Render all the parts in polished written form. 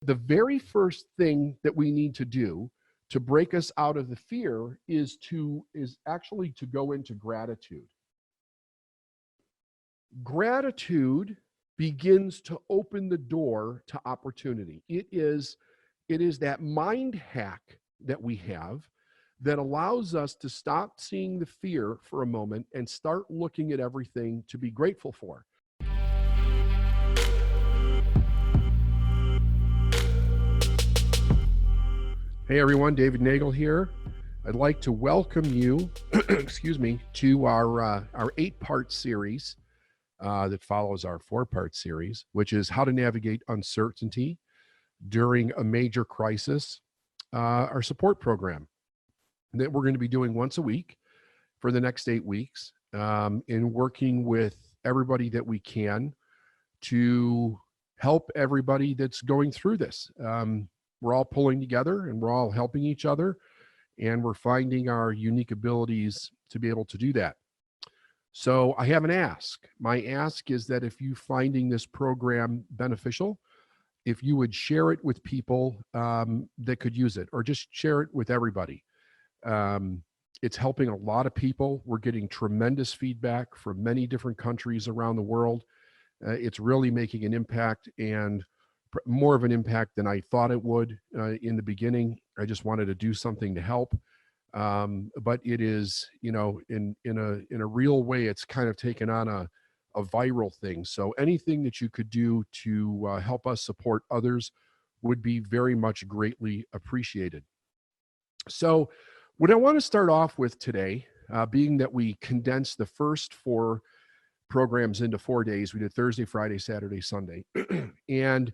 The very first thing that we need to do to break us out of the fear is actually to go into gratitude. Gratitude begins to open the door to opportunity. It is that mind hack that we have that allows us to stop seeing the fear for a moment and start looking at everything to be grateful for. Hey everyone, David Nagel here. I'd like to welcome you, excuse me, to our 8-part series that follows our 4-part series, which is how to navigate uncertainty during a major crisis, our support program that we're going to be doing once a week for the next 8 weeks, in working with everybody that we can to help everybody that's going through this. We're all pulling together and we're all helping each other, and we're finding our unique abilities to be able to do that. So I have an ask. My ask is that if you're finding this program beneficial, if you would share it with people that could use it, or just share it with everybody. It's helping a lot of people. We're getting tremendous feedback from many different countries around the world. It's really making an impact, and more of an impact than I thought it would in the beginning. I just wanted to do something to help. But it is, in a real way, it's kind of taken on a viral thing. So anything that you could do to help us support others would be very much greatly appreciated. So what I want to start off with today, being that we condensed the first 4 programs into 4 days, we did Thursday, Friday, Saturday, Sunday. And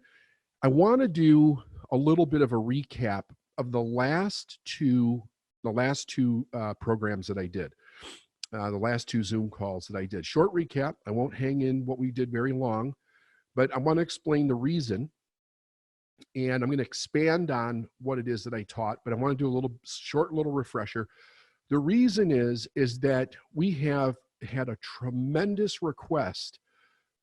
I want to do a little bit of a recap of the last two programs that I did, the last 2 Zoom calls that I did. Short recap. I won't hang in what we did very long, but I want to explain the reason, and I'm going to expand on what it is that I taught, but I want to do a short refresher. The reason is that we have had a tremendous request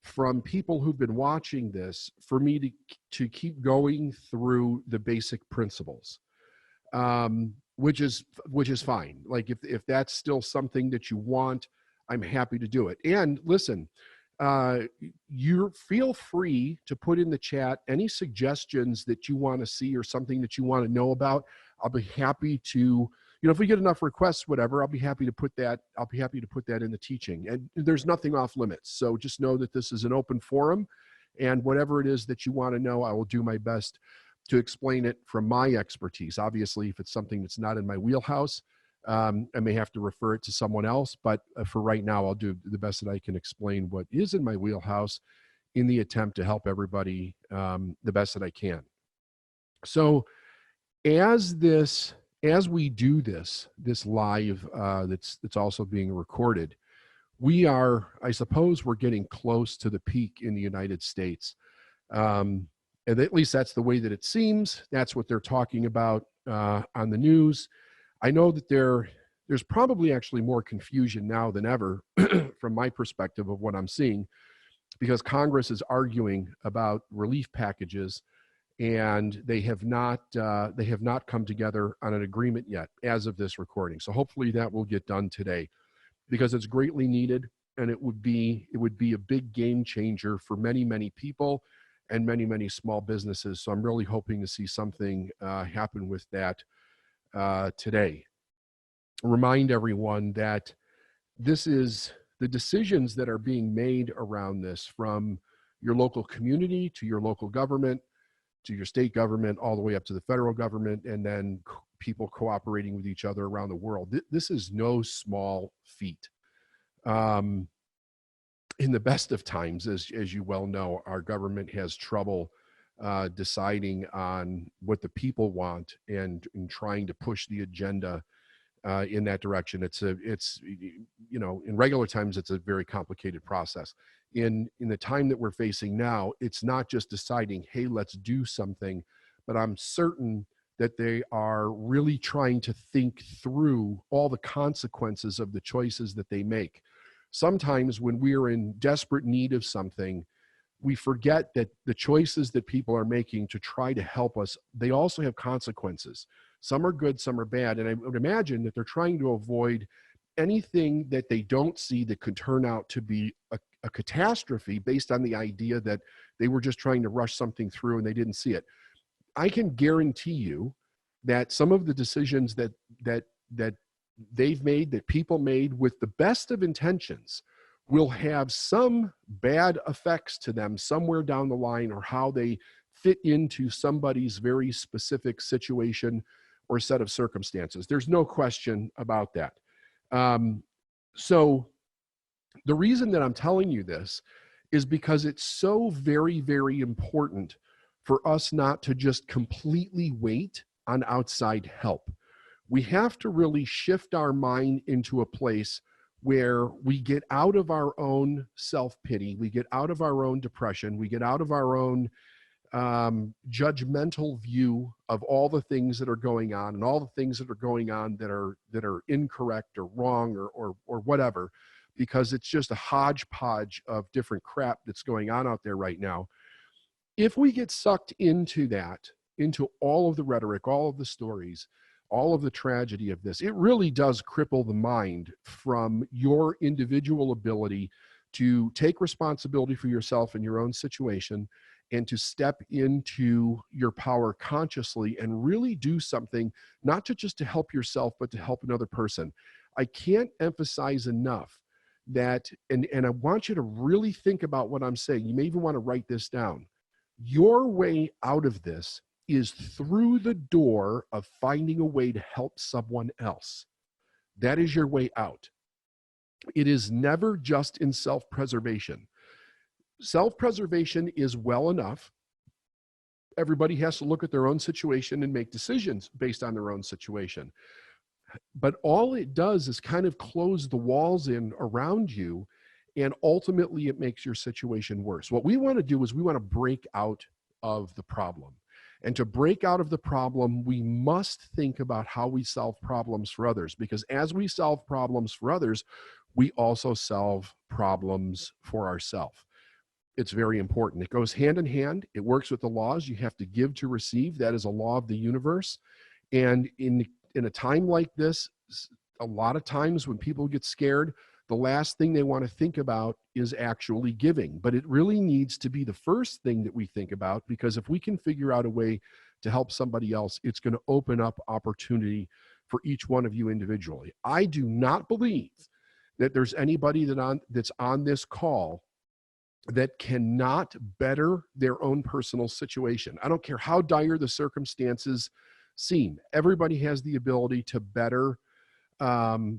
from people who've been watching this for me to keep going through the basic principles, which is fine. Like if that's still something that you want, I'm happy to do it. And listen, you feel free to put in the chat any suggestions that you want to see or something that you want to know about. I'll be happy to, if we get enough requests, whatever, I'll be happy to put that in the teaching. And there's nothing off limits. So just know that this is an open forum, and whatever it is that you want to know, I will do my best to explain it from my expertise. Obviously, if it's something that's not in my wheelhouse, I may have to refer it to someone else, but for right now, I'll do the best that I can explain what is in my wheelhouse in the attempt to help everybody the best that I can. So as we do this live, that's also being recorded, I suppose we're getting close to the peak in the United States. And at least that's the way that it seems. That's what they're talking about on the news. I know that there's probably actually more confusion now than ever from my perspective of what I'm seeing, because Congress is arguing about relief packages, and they have not come together on an agreement yet as of this recording. So hopefully that will get done today, because it's greatly needed, and it would be a big game changer for many, many people and many, many small businesses. So I'm really hoping to see something happen with that today. Remind everyone that this is the decisions that are being made around this, from your local community to your local government, to your state government, all the way up to the federal government, and then people cooperating with each other around the world. This is no small feat. In the best of times, as you well know, our government has trouble deciding on what the people want and trying to push the agenda in that direction. It's in regular times, it's a very complicated process. In the time that we're facing now, it's not just deciding, hey, let's do something, but I'm certain that they are really trying to think through all the consequences of the choices that they make. Sometimes when we're in desperate need of something, we forget that the choices that people are making to try to help us, they also have consequences. Some are good, some are bad. And I would imagine that they're trying to avoid anything that they don't see that could turn out to be a catastrophe based on the idea that they were just trying to rush something through and they didn't see it. I can guarantee you that some of the decisions that they've made, that people made with the best of intentions, will have some bad effects to them somewhere down the line, or how they fit into somebody's very specific situation or set of circumstances. There's no question about that. So the reason that I'm telling you this is because it's so very, very important for us not to just completely wait on outside help. We have to really shift our mind into a place where we get out of our own self-pity, we get out of our own depression, we get out of our own judgmental view of all the things that are going on, and all the things that are going on that are incorrect or wrong or whatever, because it's just a hodgepodge of different crap that's going on out there right now. If we get sucked into that, into all of the rhetoric, all of the stories, all of the tragedy of this, it really does cripple the mind from your individual ability to take responsibility for yourself and your own situation, and to step into your power consciously and really do something, not just to help yourself, but to help another person. I can't emphasize enough that, and I want you to really think about what I'm saying. You may even want to write this down. Your way out of this is through the door of finding a way to help someone else. That is your way out. It is never just in self-preservation. Self-preservation is well enough. Everybody has to look at their own situation and make decisions based on their own situation. But all it does is kind of close the walls in around you, and ultimately it makes your situation worse. What we want to do is we want to break out of the problem. And to break out of the problem, we must think about how we solve problems for others, because as we solve problems for others, we also solve problems for ourselves. It's very important. It goes hand in hand. It works with the laws. You have to give to receive. That is a law of the universe. And in a time like this, a lot of times when people get scared, the last thing they want to think about is actually giving. But it really needs to be the first thing that we think about, because if we can figure out a way to help somebody else, it's going to open up opportunity for each one of you individually. I do not believe that there's anybody that's on this call that cannot better their own personal situation. I don't care how dire the circumstances seem. Everybody has the ability to better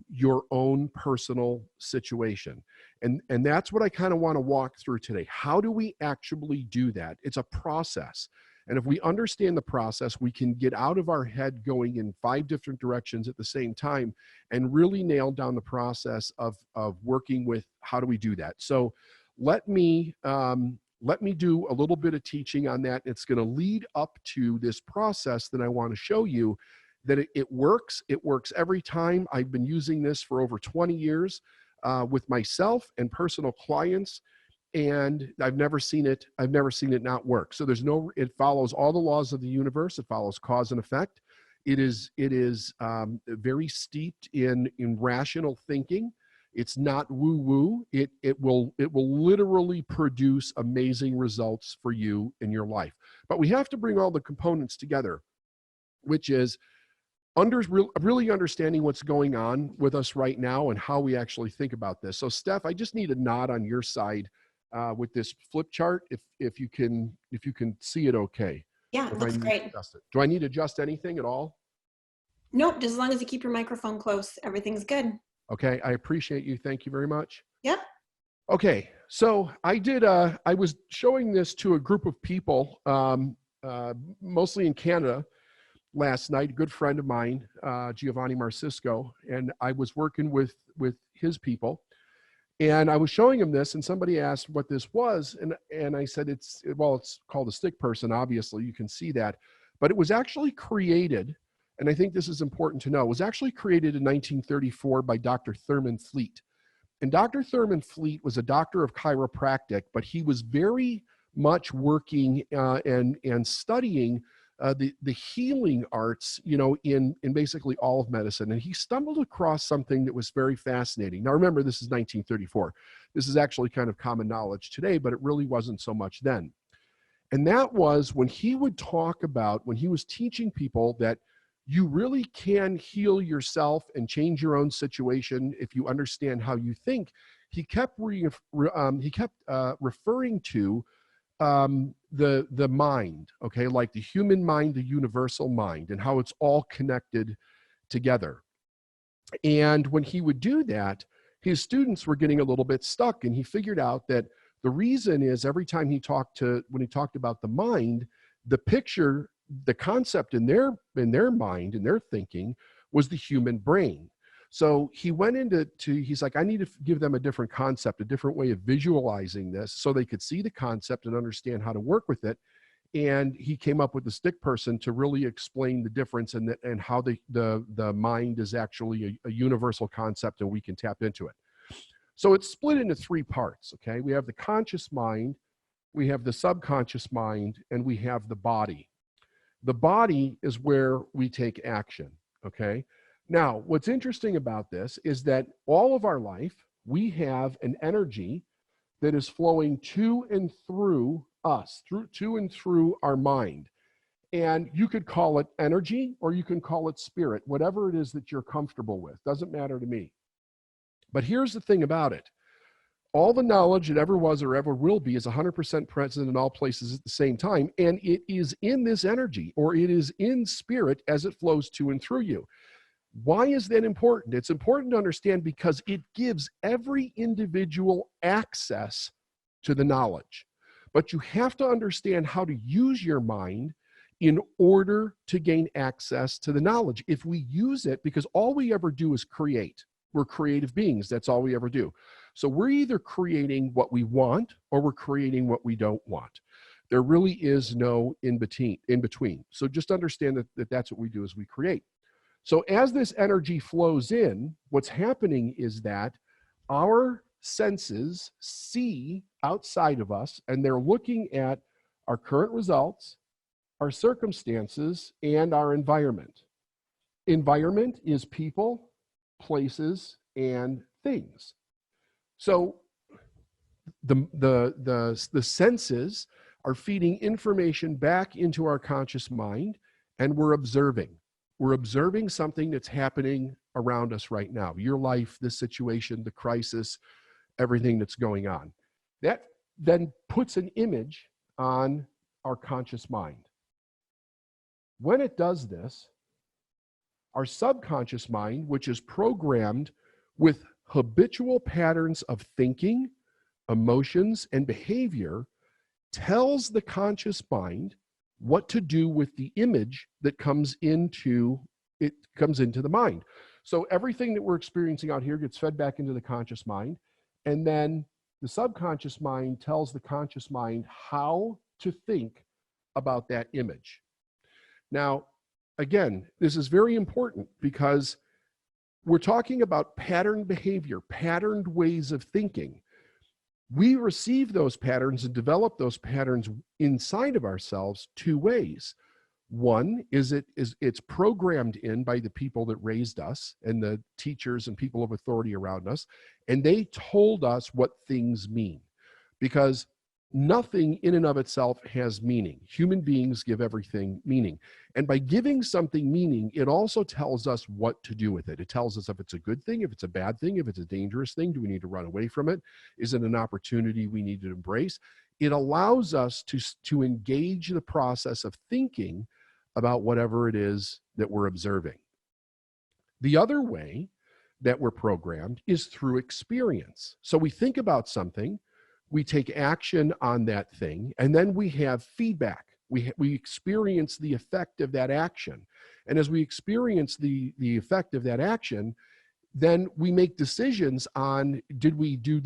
your own personal situation. And that's what I kind of want to walk through today. How do we actually do that? It's a process. And if we understand the process, we can get out of our head going in 5 different directions at the same time and really nail down the process of working with how do we do that. So let me do a little bit of teaching on that. It's going to lead up to this process that I want to show you that it works. It works every time. I've been using this for over 20 years with myself and personal clients, and I've never seen it not work. So it follows all the laws of the universe. It follows cause and effect. It is very steeped in rational thinking. It's not woo-woo. It will literally produce amazing results for you in your life. But we have to bring all the components together, which is really understanding what's going on with us right now and how we actually think about this. So Steph, I just need a nod on your side with this flip chart, if you can see it okay. Yeah, it looks great. Do I need to adjust anything at all? Nope, just as long as you keep your microphone close, everything's good. Okay, I appreciate you. Thank you very much. Yep. Okay, so I was showing this to a group of people, mostly in Canada, last night. A good friend of mine, Giovanni Marcisco, and I was working with his people, and I was showing him this, and somebody asked what this was, and I said it's called a stick person. Obviously, you can see that, but it was actually created, and I think this is important to know, it was actually created in 1934 by Dr. Thurman Fleet. And Dr. Thurman Fleet was a doctor of chiropractic, but he was very much working and studying the healing arts, in basically all of medicine. And he stumbled across something that was very fascinating. Now, remember, this is 1934. This is actually kind of common knowledge today, but it really wasn't so much then. And that was when he would talk about, when he was teaching people that you really can heal yourself and change your own situation if you understand how you think. He kept referring to the mind, okay, like the human mind, the universal mind, and how it's all connected together. And when he would do that, his students were getting a little bit stuck, and he figured out that the reason is every time when he talked about the mind, the picture, the concept in their mind, in their thinking, was the human brain. So he went he's like, I need to give them a different concept, a different way of visualizing this so they could see the concept and understand how to work with it. And he came up with the stick person to really explain the difference and how the mind is actually a universal concept and we can tap into it. So it's split into three parts, okay? We have the conscious mind, we have the subconscious mind, and we have the body. The body is where we take action, okay? Now, what's interesting about this is that all of our life, we have an energy that is flowing to and through us, to and through our mind. And you could call it energy or you can call it spirit, whatever it is that you're comfortable with. Doesn't matter to me. But here's the thing about it. All the knowledge that ever was or ever will be is 100% present in all places at the same time. And it is in this energy, or it is in spirit as it flows to and through you. Why is that important? It's important to understand because it gives every individual access to the knowledge. But you have to understand how to use your mind in order to gain access to the knowledge. If we use it, because all we ever do is create. We're creative beings. That's all we ever do. So we're either creating what we want or we're creating what we don't want. There really is no in between. So just understand that that's what we do is we create. So as this energy flows in, what's happening is that our senses see outside of us and they're looking at our current results, our circumstances, and our environment. Environment is people, places, and things. So the senses are feeding information back into our conscious mind, and we're observing. We're observing something that's happening around us right now. Your life, this situation, the crisis, everything that's going on. That then puts an image on our conscious mind. When it does this, our subconscious mind, which is programmed with habitual patterns of thinking, emotions, and behavior, tells the conscious mind what to do with the image that comes into the mind. So everything that we're experiencing out here gets fed back into the conscious mind, and then the subconscious mind tells the conscious mind how to think about that image. Now, again, this is very important because we're talking about patterned behavior, patterned ways of thinking. We receive those patterns and develop those patterns inside of ourselves two ways. One is it's programmed in by the people that raised us and the teachers and people of authority around us, and they told us what things mean, because nothing in and of itself has meaning. Human beings give everything meaning. And by giving something meaning, it also tells us what to do with it. It tells us if it's a good thing, if it's a bad thing, if it's a dangerous thing, do we need to run away from it? Is it an opportunity we need to embrace? It allows us to engage the process of thinking about whatever it is that we're observing. The other way that we're programmed is through experience. So we think about something, we take action on that thing, and then we have feedback. We experience the effect of that action. And as we experience the effect of that action, then we make decisions on, did we do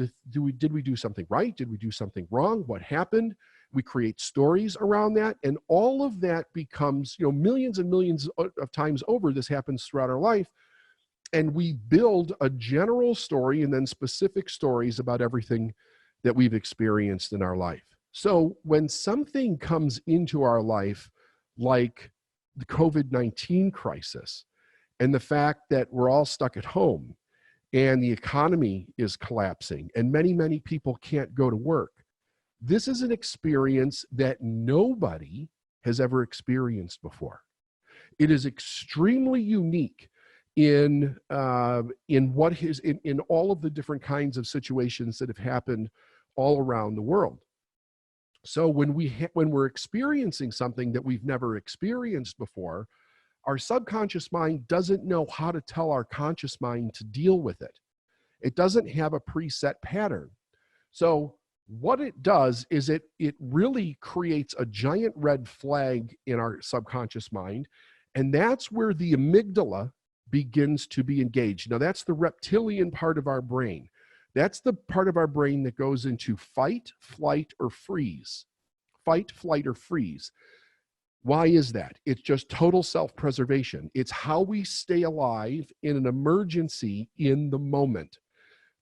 something right? Did we do something wrong? What happened? We create stories around that, and all of that becomes, millions and millions of times over, this happens throughout our life. And we build a general story and then specific stories about everything that we've experienced in our life. So when something comes into our life, like the COVID-19 crisis, and the fact that we're all stuck at home and the economy is collapsing and many, many people can't go to work, this is an experience that nobody has ever experienced before. It is extremely unique in all of the different kinds of situations that have happened all around the world. So when we're experiencing something that we've never experienced before, our subconscious mind doesn't know how to tell our conscious mind to deal with it. It doesn't have a preset pattern. So what it does is it really creates a giant red flag in our subconscious mind, and that's where the amygdala begins to be engaged. Now that's the reptilian part of our brain. That's the part of our brain that goes into fight, flight, or freeze. Fight, flight, or freeze. Why is that? It's just total self-preservation. It's how we stay alive in an emergency in the moment.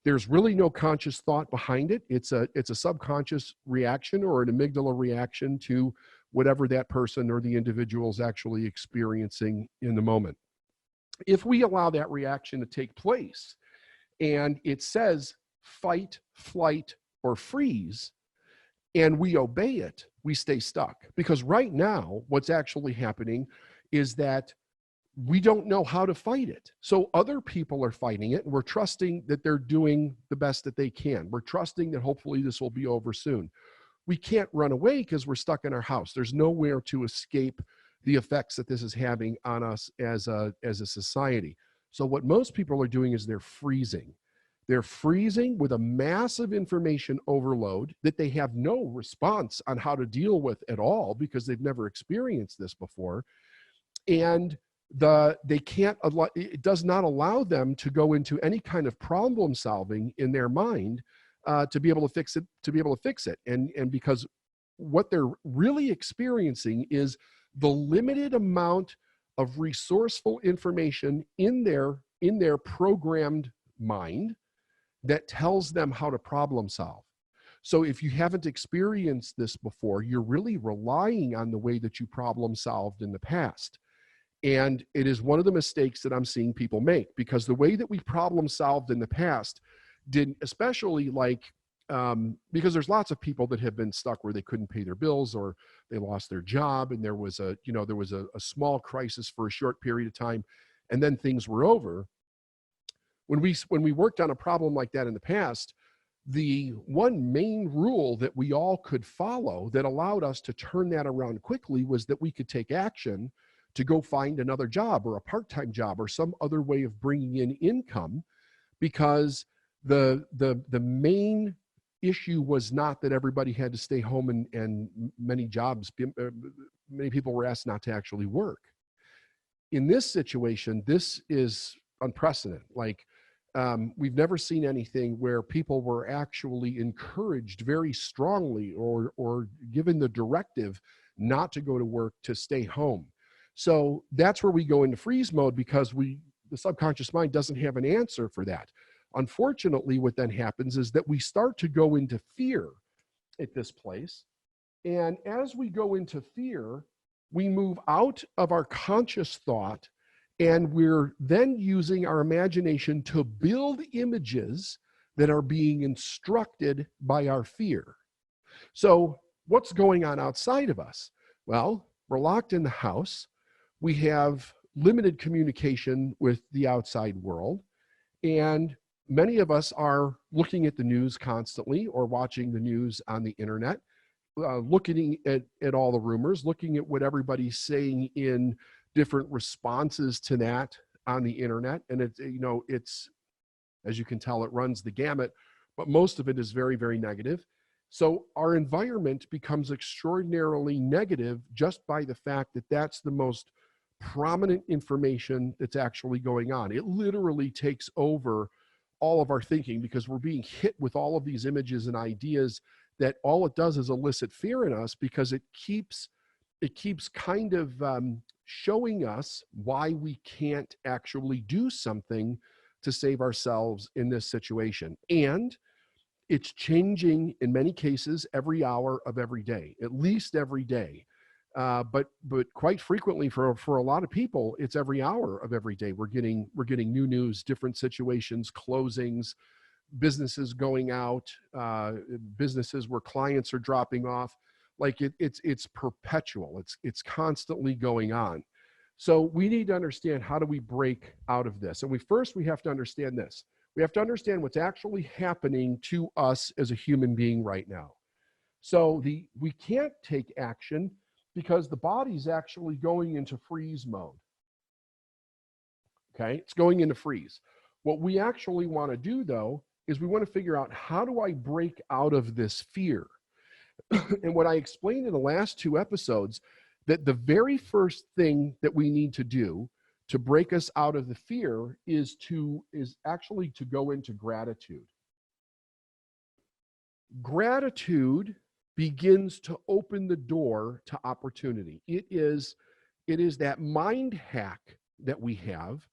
There's really no conscious thought behind it. It's a subconscious reaction or an amygdala reaction to whatever that person or the individual is actually experiencing in the moment. If we allow that reaction to take place and it says fight, flight, or freeze, and we obey it, we stay stuck. Because right now, what's actually happening is that we don't know how to fight it. So other people are fighting it, and we're trusting that they're doing the best that they can. We're trusting that hopefully this will be over soon. We can't run away because we're stuck in our house. There's nowhere to escape the effects that this is having on us as a society. So what most people are doing is they're freezing. They're freezing with a massive information overload that they have no response on how to deal with at all because they've never experienced this before. And they can't, it does not allow them to go into any kind of problem solving in their mind to be able to fix it. And because what they're really experiencing is the limited amount of resourceful information in their programmed mind that tells them how to problem solve. So if you haven't experienced this before, you're really relying on the way that you problem solved in the past. And it is one of the mistakes that I'm seeing people make, because the way that we problem solved in the past did, especially because there's lots of people that have been stuck where they couldn't pay their bills or they lost their job, and there was a small crisis for a short period of time, and then things were over. When we worked on a problem like that in the past, the one main rule that we all could follow that allowed us to turn that around quickly was that we could take action to go find another job or a part-time job or some other way of bringing in income, because the main issue was not that everybody had to stay home, and many people were asked not to actually work. In this situation, this is unprecedented. We've never seen anything where people were actually encouraged very strongly or given the directive not to go to work, to stay home. So that's where we go into freeze mode, because the subconscious mind doesn't have an answer for that. Unfortunately, what then happens is that we start to go into fear at this place. And as we go into fear, we move out of our conscious thought, and we're then using our imagination to build images that are being instructed by our fear. So what's going on outside of us? Well, we're locked in the house. We have limited communication with the outside world, and many of us are looking at the news constantly or watching the news on the internet, looking at all the rumors, looking at what everybody's saying in different responses to that on the internet. And it's, as you can tell, it runs the gamut, but most of it is very, very negative. So our environment becomes extraordinarily negative just by the fact that that's the most prominent information that's actually going on. It literally takes over all of our thinking, because we're being hit with all of these images and ideas that all it does is elicit fear in us, because it keeps kind of showing us why we can't actually do something to save ourselves in this situation. And It's changing in many cases every hour of every day, at least every day. But quite frequently for a lot of people, it's every hour of every day. We're getting new news, different situations, closings, businesses going out, businesses where clients are dropping off. Like it's perpetual. It's constantly going on. So we need to understand, how do we break out of this? And we have to understand this. We have to understand what's actually happening to us as a human being right now. So we can't take action because the body's actually going into freeze mode. Okay, it's going into freeze. What we actually want to do, though, is we want to figure out, how do I break out of this fear? And what I explained in the last two episodes, that the very first thing that we need to do to break us out of the fear is actually to go into gratitude. Gratitude begins to open the door to opportunity. It is that mind hack that we have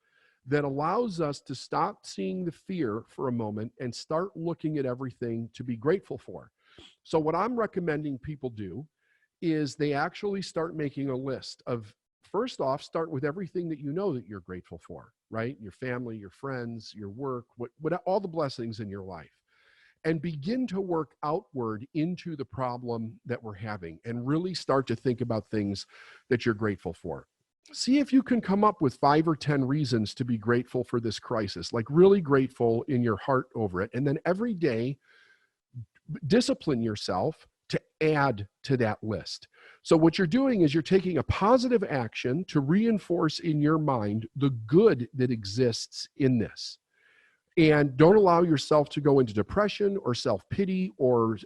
that allows us to stop seeing the fear for a moment and start looking at everything to be grateful for. So what I'm recommending people do is they actually start making a list of, first off, start with everything that you know that you're grateful for, right? Your family, your friends, your work, what all the blessings in your life. And begin to work outward into the problem that we're having, and really start to think about things that you're grateful for. See if you can come up with 5 or 10 reasons to be grateful for this crisis, like really grateful in your heart over it. And then every day, discipline yourself to add to that list. So what you're doing is you're taking a positive action to reinforce in your mind the good that exists in this. And don't allow yourself to go into depression or self-pity or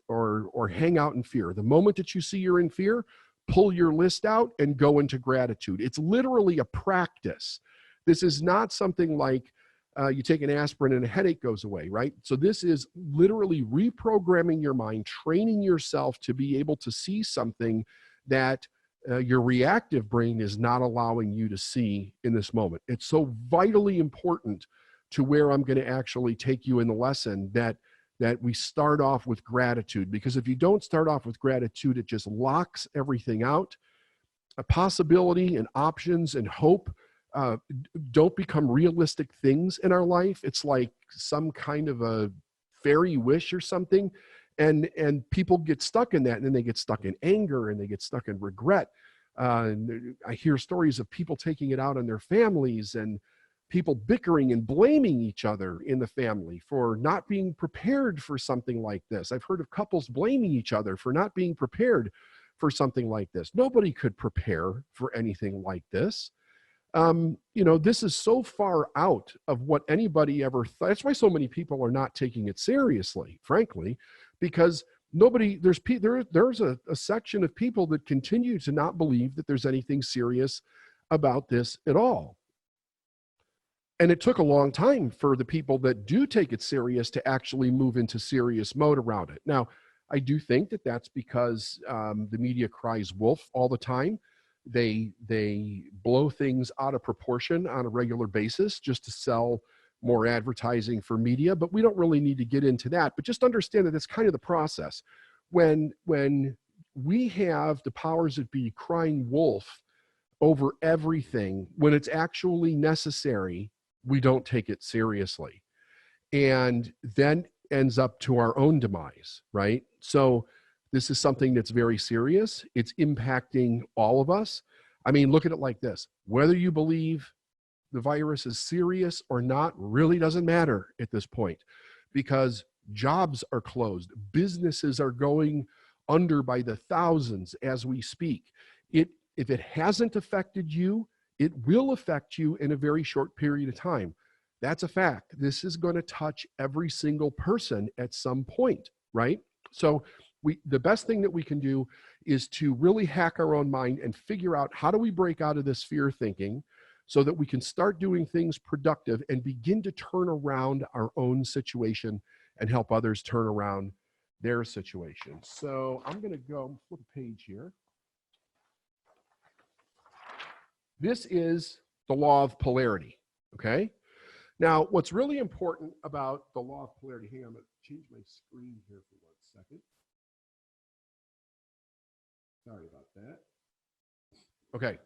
hang out in fear. The moment that you see you're in fear, pull your list out and go into gratitude. It's literally a practice. This is not something like you take an aspirin and a headache goes away, right? So this is literally reprogramming your mind, training yourself to be able to see something that your reactive brain is not allowing you to see in this moment. It's so vitally important to where I'm going to actually take you in the lesson, that we start off with gratitude. Because if you don't start off with gratitude, it just locks everything out. A possibility and options and hope don't become realistic things in our life. It's like some kind of a fairy wish or something. And people get stuck in that, and then they get stuck in anger, and they get stuck in regret. And I hear stories of people taking it out on their families, and people bickering and blaming each other in the family for not being prepared for something like this. I've heard of couples blaming each other for not being prepared for something like this. Nobody could prepare for anything like this. This is so far out of what anybody ever thought. That's why so many people are not taking it seriously, frankly, because there's a section of people that continue to not believe that there's anything serious about this at all. And it took a long time for the people that do take it serious to actually move into serious mode around it. Now, I do think that that's because the media cries wolf all the time. They blow things out of proportion on a regular basis just to sell more advertising for media, but we don't really need to get into that. But just understand that it's kind of the process. When we have the powers that be crying wolf over everything, when it's actually necessary, we don't take it seriously, and then ends up to our own demise, right? So this is something that's very serious. It's impacting all of us. I mean, look at it like this. Whether you believe the virus is serious or not really doesn't matter at this point, because jobs are closed. Businesses are going under by the thousands as we speak. If it hasn't affected you, it will affect you in a very short period of time. That's a fact. This is going to touch every single person at some point, right? So the best thing that we can do is to really hack our own mind and figure out, how do we break out of this fear thinking so that we can start doing things productive and begin to turn around our own situation and help others turn around their situation. So I'm going to go flip a page here. This is the law of polarity, okay? Now, what's really important about the law of polarity, hang on, I'm going to change my screen here for 1 second. Sorry about that. Okay.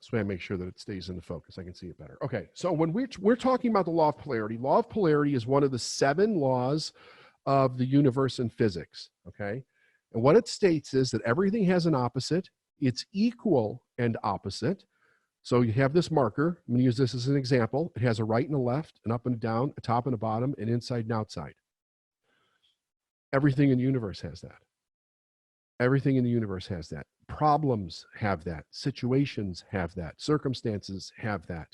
This way I make sure that it stays in the focus. I can see it better. Okay, so when we're talking about the law of polarity is one of the 7 laws of the universe in physics, okay? And what it states is that everything has an opposite. It's equal and opposite. So you have this marker. I'm going to use this as an example. It has a right and a left, an up and a down, a top and a bottom, an inside and outside. Everything in the universe has that. Everything in the universe has that. Problems have that. Situations have that. Circumstances have that.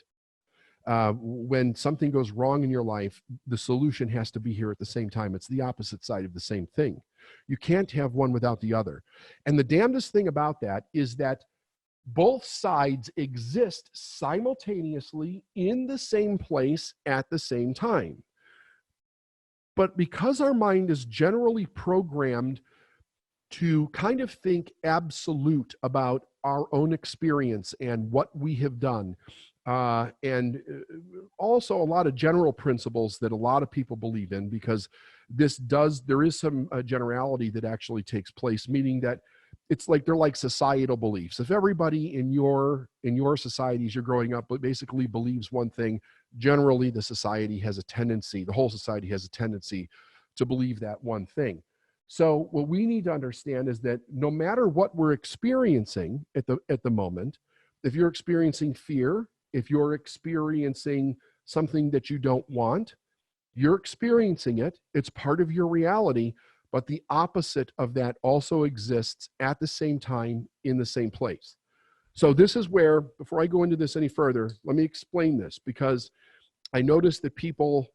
When something goes wrong in your life, the solution has to be here at the same time. It's the opposite side of the same thing. You can't have one without the other. And the damnedest thing about that is that both sides exist simultaneously in the same place at the same time. But because our mind is generally programmed to kind of think absolute about our own experience and what we have done, and also a lot of general principles that a lot of people believe in, because there is some generality that actually takes place, meaning that it's like they're like societal beliefs. If everybody in your societies you're growing up but basically believes one thing, generally the whole society has a tendency to believe that one thing. So what we need to understand is that no matter what we're experiencing at the moment, if you're experiencing fear, if you're experiencing something that you don't want, you're experiencing it. It's part of your reality, but the opposite of that also exists at the same time in the same place. So this is where, before I go into this any further, let me explain this, because I notice that people,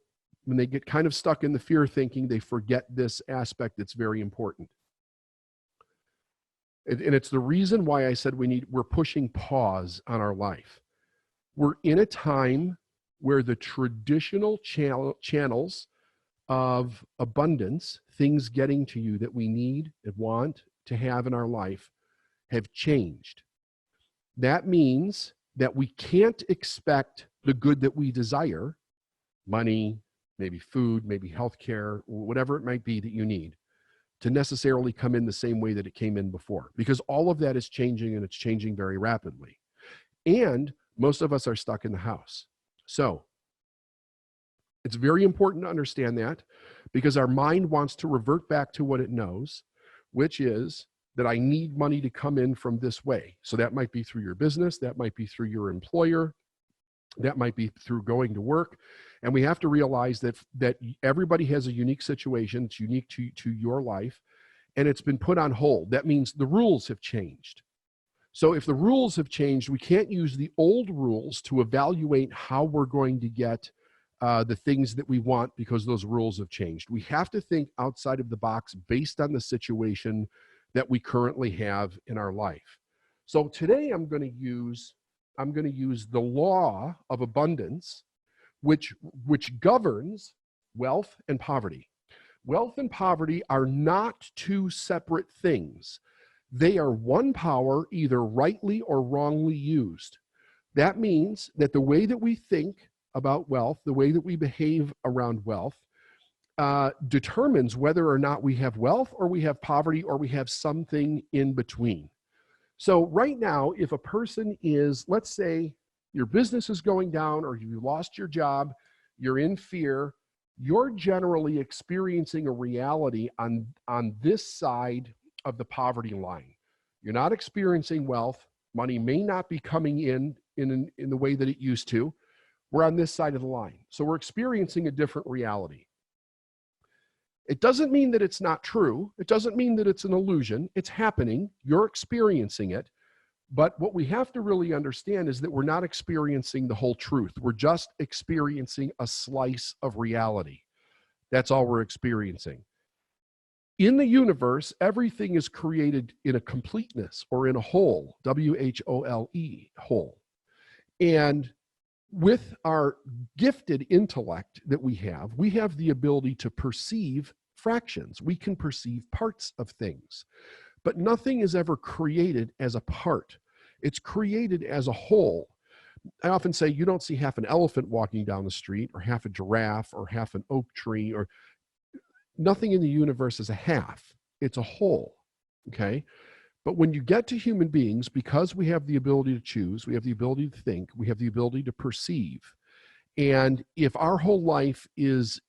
when they get kind of stuck in the fear thinking, they forget this aspect that's very important. And it's the reason why I said we're pushing pause on our life. We're in a time where the traditional channels of abundance, things getting to you that we need and want to have in our life, have changed. That means that we can't expect the good that we desire, money, maybe food, maybe healthcare, whatever it might be that you need, to necessarily come in the same way that it came in before, because all of that is changing, and it's changing very rapidly. And most of us are stuck in the house. So it's very important to understand that, because our mind wants to revert back to what it knows, which is that I need money to come in from this way. So that might be through your business, that might be through your employer, that might be through going to work. And we have to realize that everybody has a unique situation. It's unique to your life, and it's been put on hold. That means the rules have changed. So if the rules have changed, we can't use the old rules to evaluate how we're going to get the things that we want, because those rules have changed. We have to think outside of the box based on the situation that we currently have in our life. So today I'm going to use the law of abundance, which governs wealth and poverty. Wealth and poverty are not two separate things. They are one power, either rightly or wrongly used. That means that the way that we think about wealth, the way that we behave around wealth, determines whether or not we have wealth, or we have poverty, or we have something in between. So right now, if a person is, let's say your business is going down, or you lost your job, you're in fear, you're generally experiencing a reality on this side of the poverty line. You're not experiencing wealth. Money may not be coming in the way that it used to. We're on this side of the line. So we're experiencing a different reality. It doesn't mean that it's not true. It doesn't mean that it's an illusion. It's happening. You're experiencing it. But what we have to really understand is that we're not experiencing the whole truth. We're just experiencing a slice of reality. That's all we're experiencing. In the universe, everything is created in a completeness, or in a whole, W-H-O-L-E, whole. And with our gifted intellect that we have the ability to perceive fractions. We can perceive parts of things, but nothing is ever created as a part. It's created as a whole. I often say you don't see half an elephant walking down the street or half a giraffe or half an oak tree, or nothing in the universe is a half. It's a whole. Okay. But when you get to human beings, because we have the ability to choose, we have the ability to think, we have the ability to perceive. And if our whole life is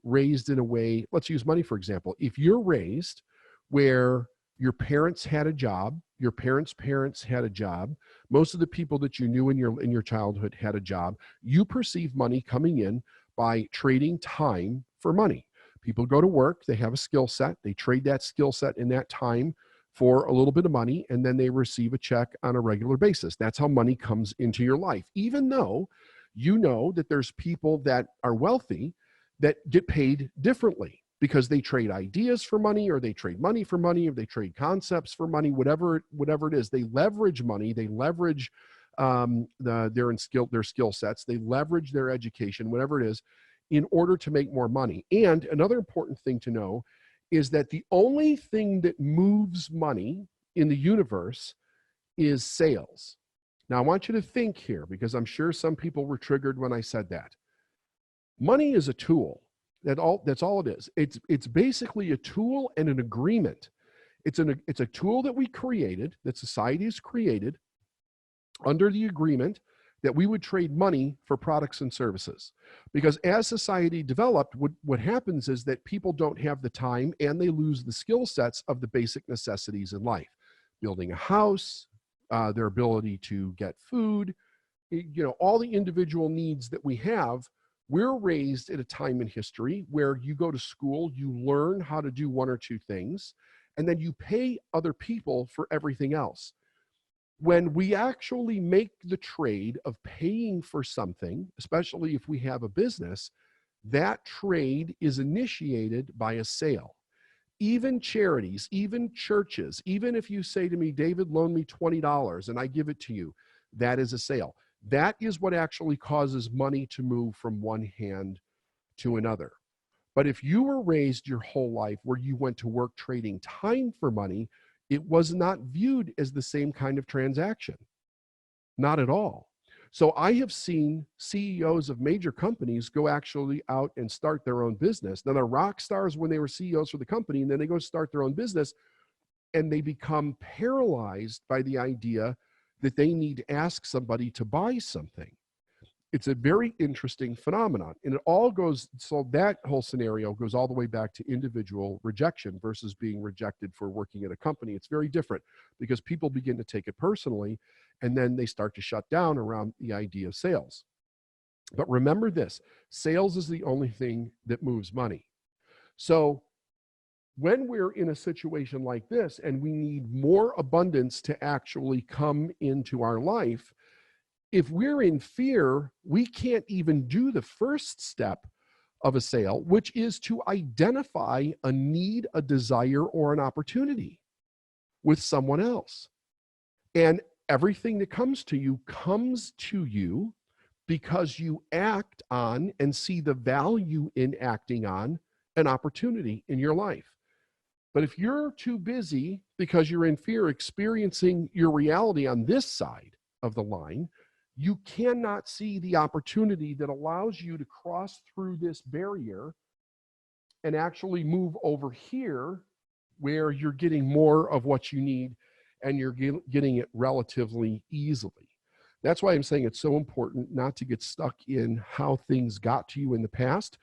raised in a way, let's use money for example. If you're raised where your parents had a job, your parents' parents had a job, most of the people that you knew in your childhood had a job, you perceive money coming in by trading time for money. People go to work, they have a skill set, they trade that skill set in that time for a little bit of money, and then they receive a check on a regular basis. That's how money comes into your life. Even though you know that there's people that are wealthy that get paid differently because they trade ideas for money, or they trade money for money, or they trade concepts for money, whatever it is. They leverage money, they leverage their skill sets, they leverage their education, whatever it is, in order to make more money. And another important thing to know is that the only thing that moves money in the universe is sales. Now, I want you to think here, because I'm sure some people were triggered when I said that. Money is a tool. That's all it is. It's basically a tool and an agreement. It's a tool that we created, that society has created under the agreement that we would trade money for products and services. Because as society developed, what happens is that people don't have the time and they lose the skill sets of the basic necessities in life. Building a house, their ability to get food, all the individual needs that we have. We're raised at a time in history where you go to school, you learn how to do one or two things, and then you pay other people for everything else. When we actually make the trade of paying for something, especially if we have a business, that trade is initiated by a sale. Even charities, even churches, even if you say to me, David, loan me $20 and I give it to you, that is a sale. That is what actually causes money to move from one hand to another. But if you were raised your whole life where you went to work trading time for money, it was not viewed as the same kind of transaction. Not at all. So I have seen CEOs of major companies go actually out and start their own business. Now they're rock stars when they were CEOs for the company, and then they go start their own business, and they become paralyzed by the idea that they need to ask somebody to buy something. It's a very interesting phenomenon. And it all goes, so that whole scenario goes all the way back to individual rejection versus being rejected for working at a company. It's very different because people begin to take it personally, and then they start to shut down around the idea of sales. But remember this, sales is the only thing that moves money. So when we're in a situation like this and we need more abundance to actually come into our life, if we're in fear, we can't even do the first step of a sale, which is to identify a need, a desire, or an opportunity with someone else. And everything that comes to you because you act on and see the value in acting on an opportunity in your life. But if you're too busy because you're in fear experiencing your reality on this side of the line, you cannot see the opportunity that allows you to cross through this barrier and actually move over here where you're getting more of what you need and you're getting it relatively easily. That's why I'm saying it's so important not to get stuck in how things got to you in the past,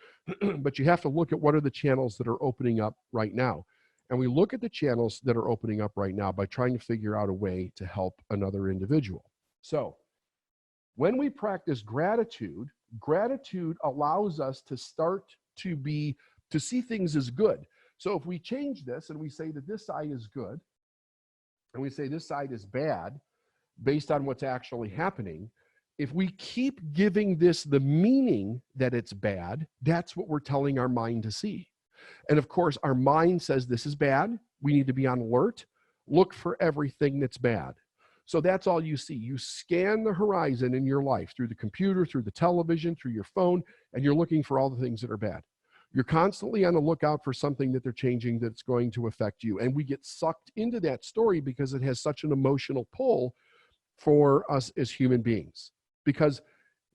but you have to look at what are the channels that are opening up right now. And we look at the channels that are opening up right now by trying to figure out a way to help another individual. So when we practice gratitude, gratitude allows us to start to see things as good. So if we change this and we say that this side is good and we say this side is bad based on what's actually happening, if we keep giving this the meaning that it's bad, that's what we're telling our mind to see. And of course, our mind says this is bad. We need to be on alert. Look for everything that's bad. So that's all you see. You scan the horizon in your life through the computer, through the television, through your phone, and you're looking for all the things that are bad. You're constantly on the lookout for something that they're changing that's going to affect you. And we get sucked into that story because it has such an emotional pull for us as human beings. because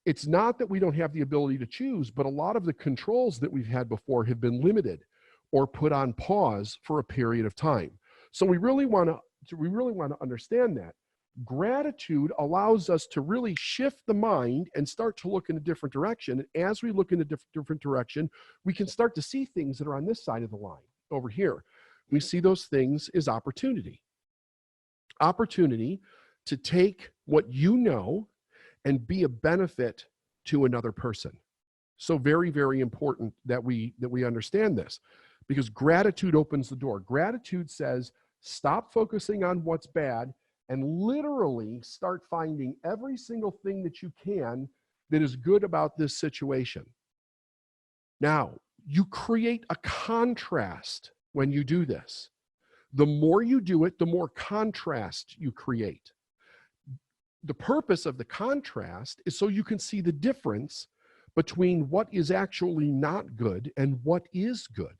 it's not that we don't have the ability to choose, but a lot of the controls that we've had before have been limited or put on pause for a period of time. So we really want to understand that. Gratitude allows us to really shift the mind and start to look in a different direction. And as we look in a different direction, we can start to see things that are on this side of the line over here. We see those things as opportunity. Opportunity to take what you know and be a benefit to another person. So very, very important that we understand this, because gratitude opens the door. Gratitude says, stop focusing on what's bad and literally start finding every single thing that you can that is good about this situation. Now, you create a contrast when you do this. The more you do it, the more contrast you create. The purpose of the contrast is so you can see the difference between what is actually not good and what is good.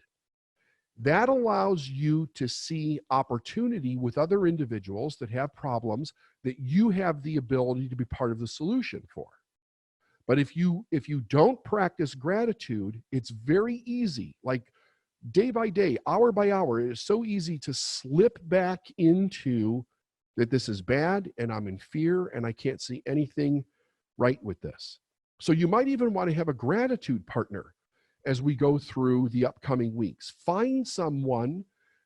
That allows you to see opportunity with other individuals that have problems that you have the ability to be part of the solution for. But if you don't practice gratitude, it's very easy, like day by day, hour by hour, it is so easy to slip back into that this is bad and I'm in fear and I can't see anything right with this. So you might even want to have a gratitude partner as we go through the upcoming weeks. Find someone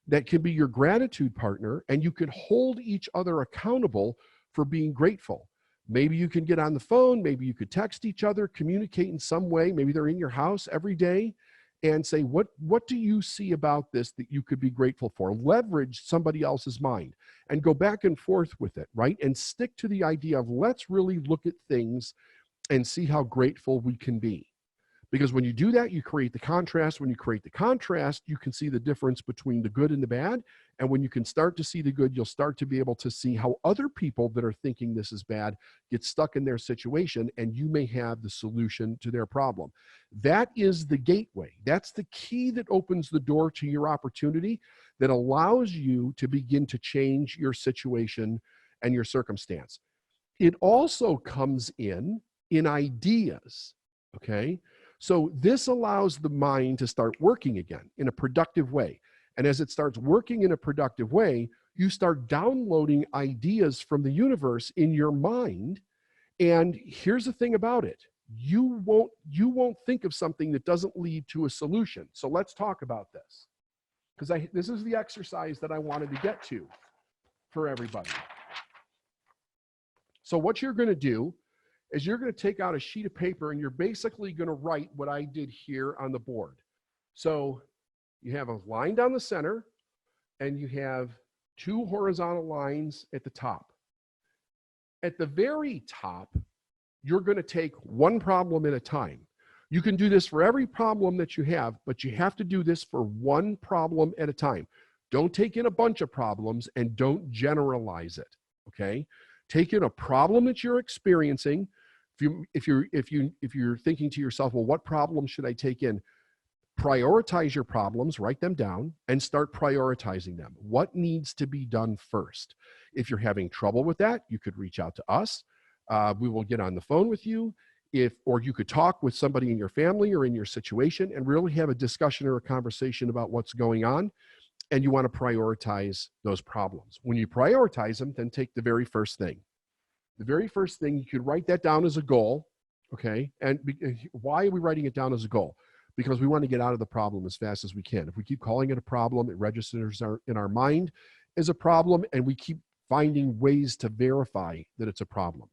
that can be your gratitude partner and you can hold each other accountable for being grateful. Maybe you can get on the phone, maybe you could text each other, communicate in some way. Maybe they're in your house every day and say, what do you see about this that you could be grateful for? Leverage somebody else's mind and go back and forth with it, right? And stick to the idea of let's really look at things and see how grateful we can be. Because when you do that, you create the contrast. When you create the contrast, you can see the difference between the good and the bad. And when you can start to see the good, you'll start to be able to see how other people that are thinking this is bad get stuck in their situation, and you may have the solution to their problem. That is the gateway. That's the key that opens the door to your opportunity, that allows you to begin to change your situation and your circumstance. It also comes in ideas, okay? So this allows the mind to start working again in a productive way. And as it starts working in a productive way, you start downloading ideas from the universe in your mind. And here's the thing about it. You won't think of something that doesn't lead to a solution. So let's talk about this, because this is the exercise that I wanted to get to for everybody. So what you're going to do is you're going to take out a sheet of paper and you're basically going to write what I did here on the board. So you have a line down the center and you have two horizontal lines at the top. At the very top, you're going to take one problem at a time. You can do this for every problem that you have, but you have to do this for one problem at a time. Don't take in a bunch of problems and don't generalize it, okay? Take in a problem that you're experiencing. If you're thinking to yourself, well, what problem should I take in? Prioritize your problems, write them down, and start prioritizing them. What needs to be done first? If you're having trouble with that, you could reach out to us. We will get on the phone with you. Or you could talk with somebody in your family or in your situation and really have a discussion or a conversation about what's going on. And you want to prioritize those problems. When you prioritize them, then take the very first thing. The very first thing, you could write that down as a goal, okay? And why are we writing it down as a goal? Because we want to get out of the problem as fast as we can. If we keep calling it a problem, it registers in our mind as a problem, and we keep finding ways to verify that it's a problem.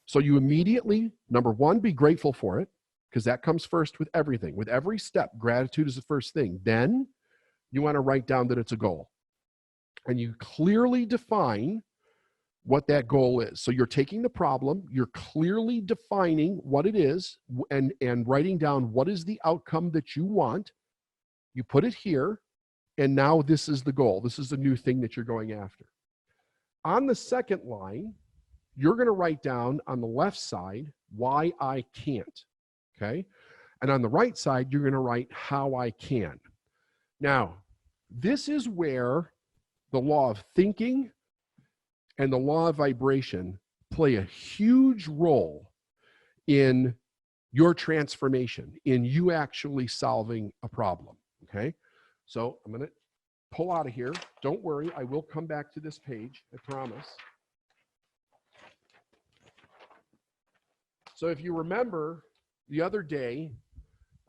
So you immediately, number one, be grateful for it, because that comes first with everything. With every step, gratitude is the first thing. Then you want to write down that it's a goal. And you clearly define what that goal is. So you're taking the problem, you're clearly defining what it is, and writing down what is the outcome that you want. You put it here, and now this is the goal. This is the new thing that you're going after. On the second line, you're going to write down on the left side why I can't, okay? And on the right side, you're going to write how I can. Now, this is where the law of thinking and the law of vibration play a huge role in your transformation, in you actually solving a problem. Okay. So I'm going to pull out of here. Don't worry. I will come back to this page. I promise. So if you remember the other day,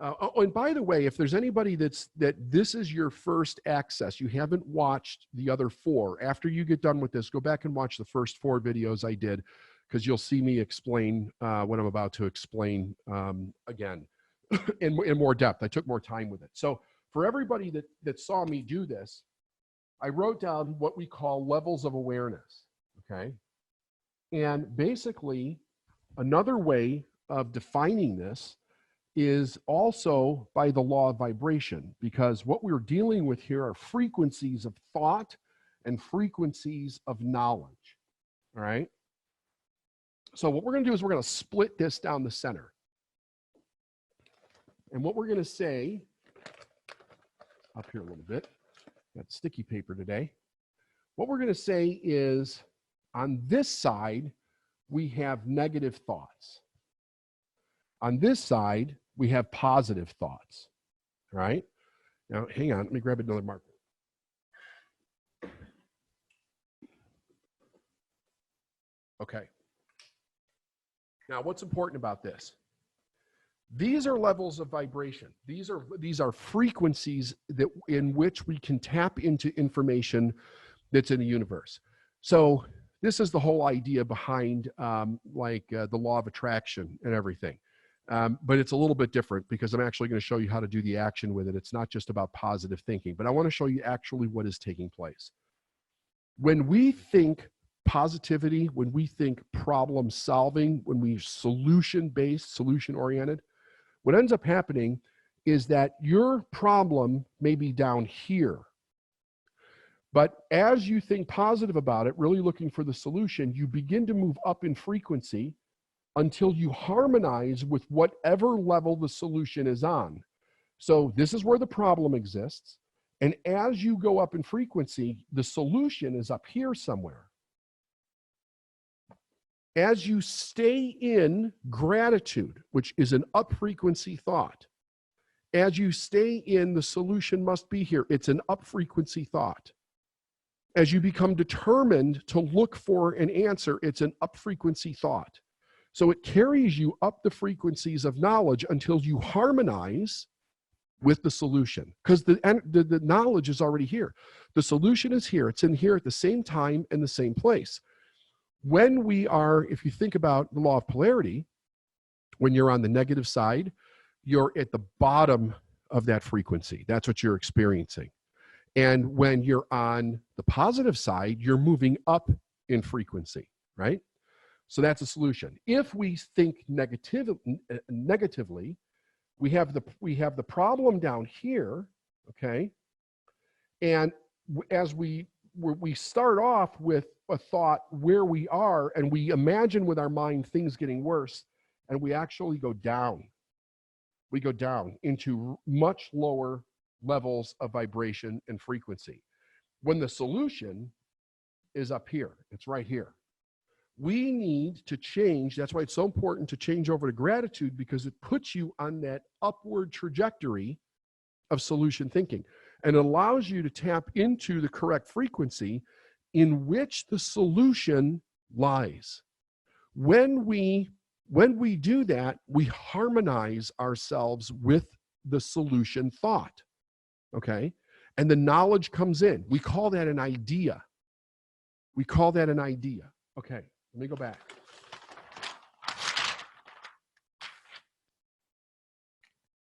and by the way, if there's anybody that this is your first access, you haven't watched the other 4, after you get done with this, go back and watch the first 4 videos I did, because you'll see me explain what I'm about to explain again in more depth. I took more time with it. So for everybody that saw me do this, I wrote down what we call levels of awareness, okay? And basically, another way of defining this is also by the law of vibration, because what we're dealing with here are frequencies of thought and frequencies of knowledge, all right? So what we're going to do is we're going to split this down the center. And what we're going to say, up here a little bit, got sticky paper today. What we're going to say is, on this side, we have negative thoughts. On this side, we have positive thoughts, all right? Now, hang on, let me grab another marker. Okay. Now, what's important about this? These are levels of vibration. These are frequencies in which we can tap into information that's in the universe. So this is the whole idea behind the law of attraction and everything. But it's a little bit different, because I'm actually going to show you how to do the action with it. It's not just about positive thinking, but I want to show you actually what is taking place. When we think positivity, when we think problem solving, when we're solution-based, solution-oriented, what ends up happening is that your problem may be down here. But as you think positive about it, really looking for the solution, you begin to move up in frequency until you harmonize with whatever level the solution is on. So this is where the problem exists. And as you go up in frequency, the solution is up here somewhere. As you stay in gratitude, which is an up frequency thought, as you stay in the solution must be here, it's an up frequency thought. As you become determined to look for an answer, it's an up frequency thought. So it carries you up the frequencies of knowledge until you harmonize with the solution, because the knowledge is already here. The solution is here. It's in here at the same time and the same place. When we are, if you think about the law of polarity, when you're on the negative side, you're at the bottom of that frequency. That's what you're experiencing. And when you're on the positive side, you're moving up in frequency, right? So that's a solution. If we think negatively, we have the problem down here, okay? And as we start off with a thought where we are, and we imagine with our mind things getting worse, and we actually go down. We go down into much lower levels of vibration and frequency. When the solution is up here, it's right here. We need to change. That's why it's so important to change over to gratitude, because it puts you on that upward trajectory of solution thinking, and it allows you to tap into the correct frequency in which the solution lies. When we do that, we harmonize ourselves with the solution thought, okay? And the knowledge comes in. We call that an idea. We call that an idea. Okay, let me go back.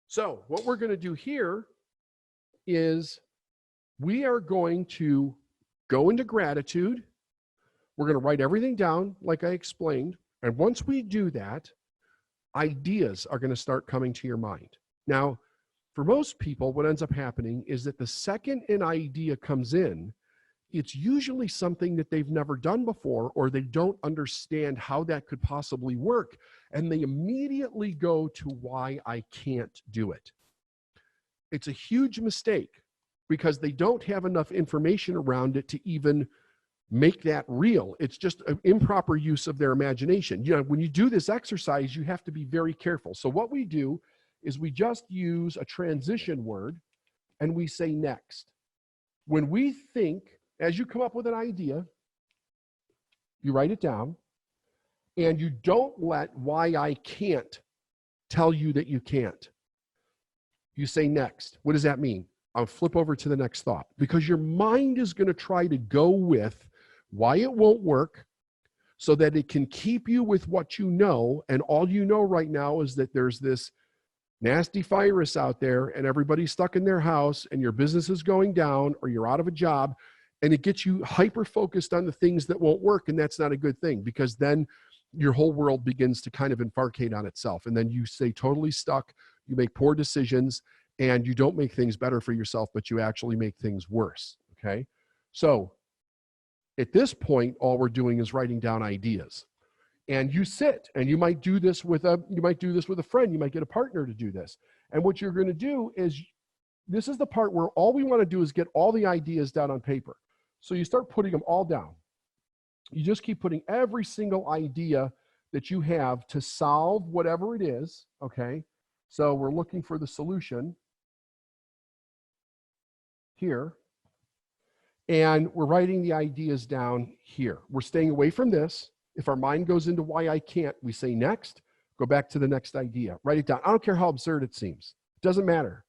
So what we're going to do here is we are going to go into gratitude. We're going to write everything down like I explained. And once we do that, ideas are going to start coming to your mind. Now, for most people, what ends up happening is that the second an idea comes in, it's usually something that they've never done before, or they don't understand how that could possibly work. And they immediately go to why I can't do it. It's a huge mistake, because they don't have enough information around it to even make that real. It's just an improper use of their imagination. When you do this exercise, you have to be very careful. So what we do is we just use a transition word and we say next. When we think, as you come up with an idea, you write it down, and you don't let why I can't tell you that you can't. You say next. What does that mean? I'll flip over to the next thought, because your mind is going to try to go with why it won't work so that it can keep you with what you know. And all you know right now is that there's this nasty virus out there and everybody's stuck in their house and your business is going down or you're out of a job, and it gets you hyper focused on the things that won't work. And that's not a good thing, because then your whole world begins to kind of infarctate on itself. And then you stay totally stuck. You make poor decisions and you don't make things better for yourself, but you actually make things worse. Okay. So at this point, all we're doing is writing down ideas. And you sit, and you might do this with a friend. You might get a partner to do this. And what you're going to do is, this is the part where all we want to do is get all the ideas down on paper. So you start putting them all down. You just keep putting every single idea that you have to solve whatever it is. Okay. So we're looking for the solution here. And we're writing the ideas down here. We're staying away from this. If our mind goes into why I can't, we say next, go back to the next idea, write it down. I don't care how absurd it seems. It doesn't matter.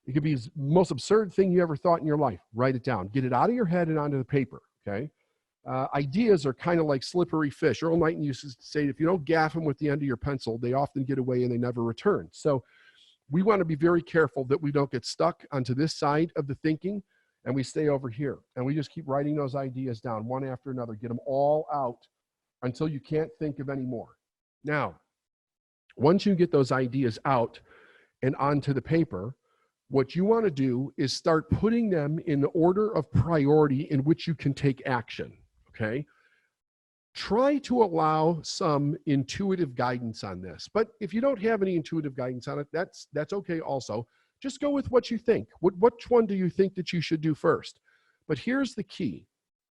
It could be the most absurd thing you ever thought in your life. Write it down. Get it out of your head and onto the paper, okay? Ideas are kind of like slippery fish. Earl Knighton used to say, if you don't gaff them with the end of your pencil, they often get away and they never return. So we want to be very careful that we don't get stuck onto this side of the thinking, and we stay over here. And we just keep writing those ideas down one after another, get them all out until you can't think of any more. Now, once you get those ideas out and onto the paper, what you want to do is start putting them in the order of priority in which you can take action, okay? Try to allow some intuitive guidance on this. But if you don't have any intuitive guidance on it, that's okay also. Just go with what you think. Which one do you think that you should do first? But here's the key.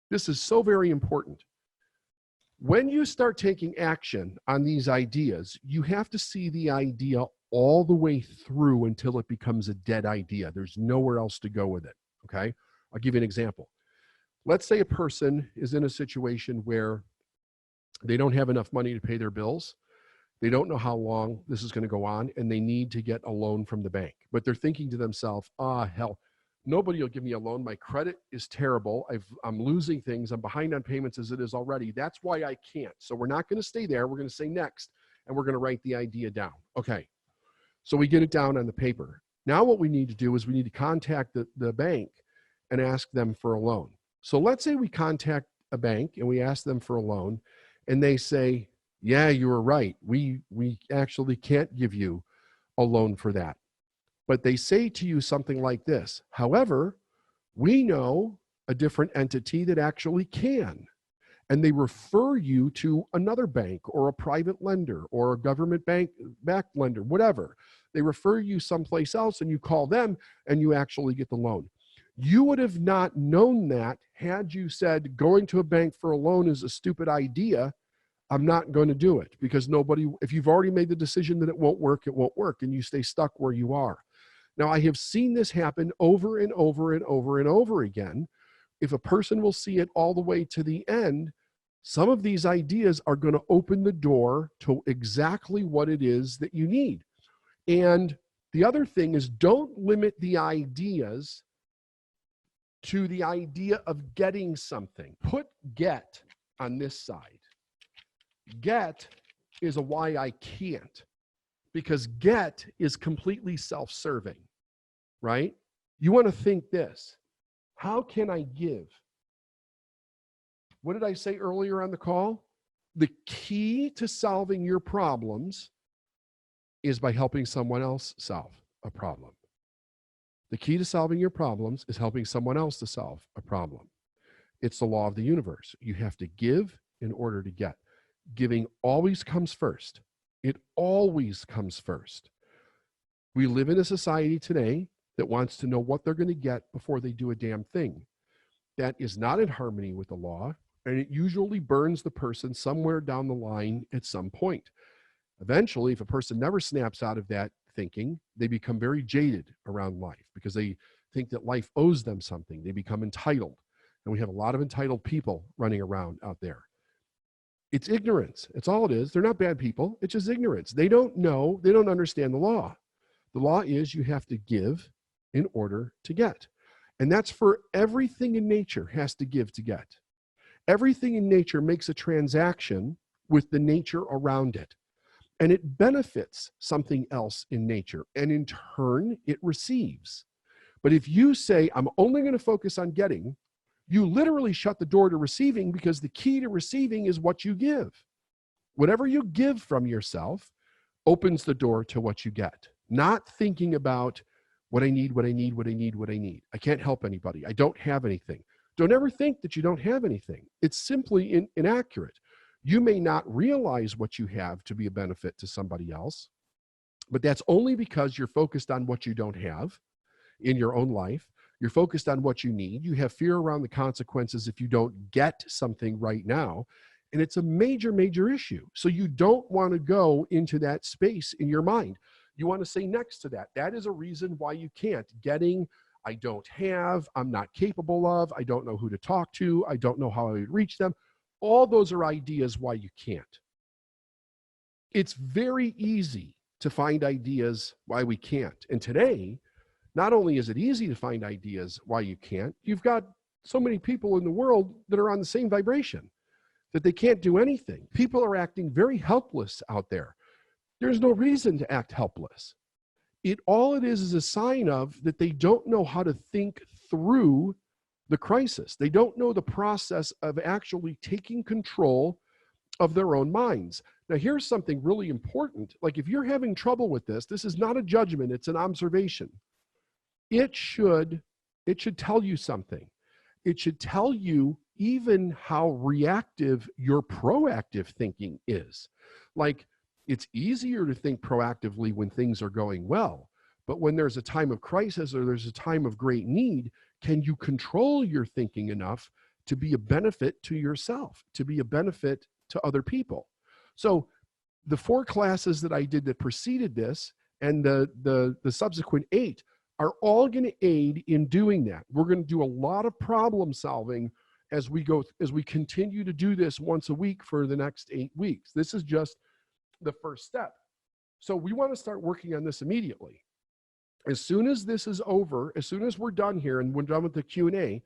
This is so very important. When you start taking action on these ideas, you have to see the idea all the way through until it becomes a dead idea. There's nowhere else to go with it, okay? I'll give you an example. Let's say a person is in a situation where they don't have enough money to pay their bills. They don't know how long this is going to go on, and they need to get a loan from the bank. But they're thinking to themselves, hell, nobody will give me a loan. My credit is terrible. I'm losing things. I'm behind on payments as it is already. That's why I can't. So we're not going to stay there. We're going to say next, and we're going to write the idea down. Okay. So we get it down on the paper. Now what we need to do is we need to contact the bank and ask them for a loan. So let's say we contact a bank and we ask them for a loan, and they say, yeah, you were right. We actually can't give you a loan for that. But they say to you something like this: however, we know a different entity that actually can. And they refer you to another bank or a private lender or a government backed lender, whatever. They refer you someplace else, and you call them and you actually get the loan. You would have not known that had you said going to a bank for a loan is a stupid idea. I'm not going to do it, because if you've already made the decision that it won't work, and you stay stuck where you are. Now, I have seen this happen over and over and over and over again. If a person will see it all the way to the end, some of these ideas are going to open the door to exactly what it is that you need. And the other thing is, don't limit the ideas to the idea of getting something. Put get on this side. Get is a why I can't, because get is completely self-serving, right? You want to think this: how can I give? What did I say earlier on the call? The key to solving your problems is by helping someone else solve a problem. The key to solving your problems is helping someone else to solve a problem. It's the law of the universe. You have to give in order to get. Giving always comes first. It always comes first. We live in a society today that wants to know what they're going to get before they do a damn thing. That is not in harmony with the law. And it usually burns the person somewhere down the line at some point. Eventually, if a person never snaps out of that thinking, they become very jaded around life because they think that life owes them something. They become entitled. And we have a lot of entitled people running around out there. It's ignorance. It's all it is. They're not bad people. It's just ignorance. They don't know. They don't understand the law. The law is you have to give in order to get. And that's for everything in nature has to give to get. Everything in nature makes a transaction with the nature around it. And it benefits something else in nature. And in turn, it receives. But if you say, I'm only going to focus on getting, you literally shut the door to receiving because the key to receiving is what you give. Whatever you give from yourself opens the door to what you get. Not thinking about what I need, what I need, what I need, what I need. I can't help anybody. I don't have anything. Don't ever think that you don't have anything. It's simply inaccurate. You may not realize what you have to be a benefit to somebody else, but that's only because you're focused on what you don't have in your own life. You're focused on what you need. You have fear around the consequences if you don't get something right now. And it's a major, major issue. So you don't want to go into that space in your mind. You want to say next to that. That is a reason why you can't. Getting, I don't have, I'm not capable of, I don't know who to talk to, I don't know how I would reach them. All those are ideas why you can't. It's very easy to find ideas why we can't. And today, not only is it easy to find ideas why you can't, you've got so many people in the world that are on the same vibration that they can't do anything. People are acting very helpless out there. There's no reason to act helpless. All it is a sign of that they don't know how to think through the crisis. They don't know the process of actually taking control of their own minds. Now, here's something really important. Like if you're having trouble with this is not a judgment, it's an observation. It should tell you something. It should tell you even how reactive your proactive thinking is. Like it's easier to think proactively when things are going well, but when there's a time of crisis or there's a time of great need, can you control your thinking enough to be a benefit to yourself, to be a benefit to other people? So the 4 classes that I did that preceded this and the subsequent 8 are all going to aid in doing that. We're going to do a lot of problem solving as we continue to do this once a week for the next 8 weeks. This is just the first step. So we want to start working on this immediately. As soon as this is over, as soon as we're done here and we're done with the Q&A,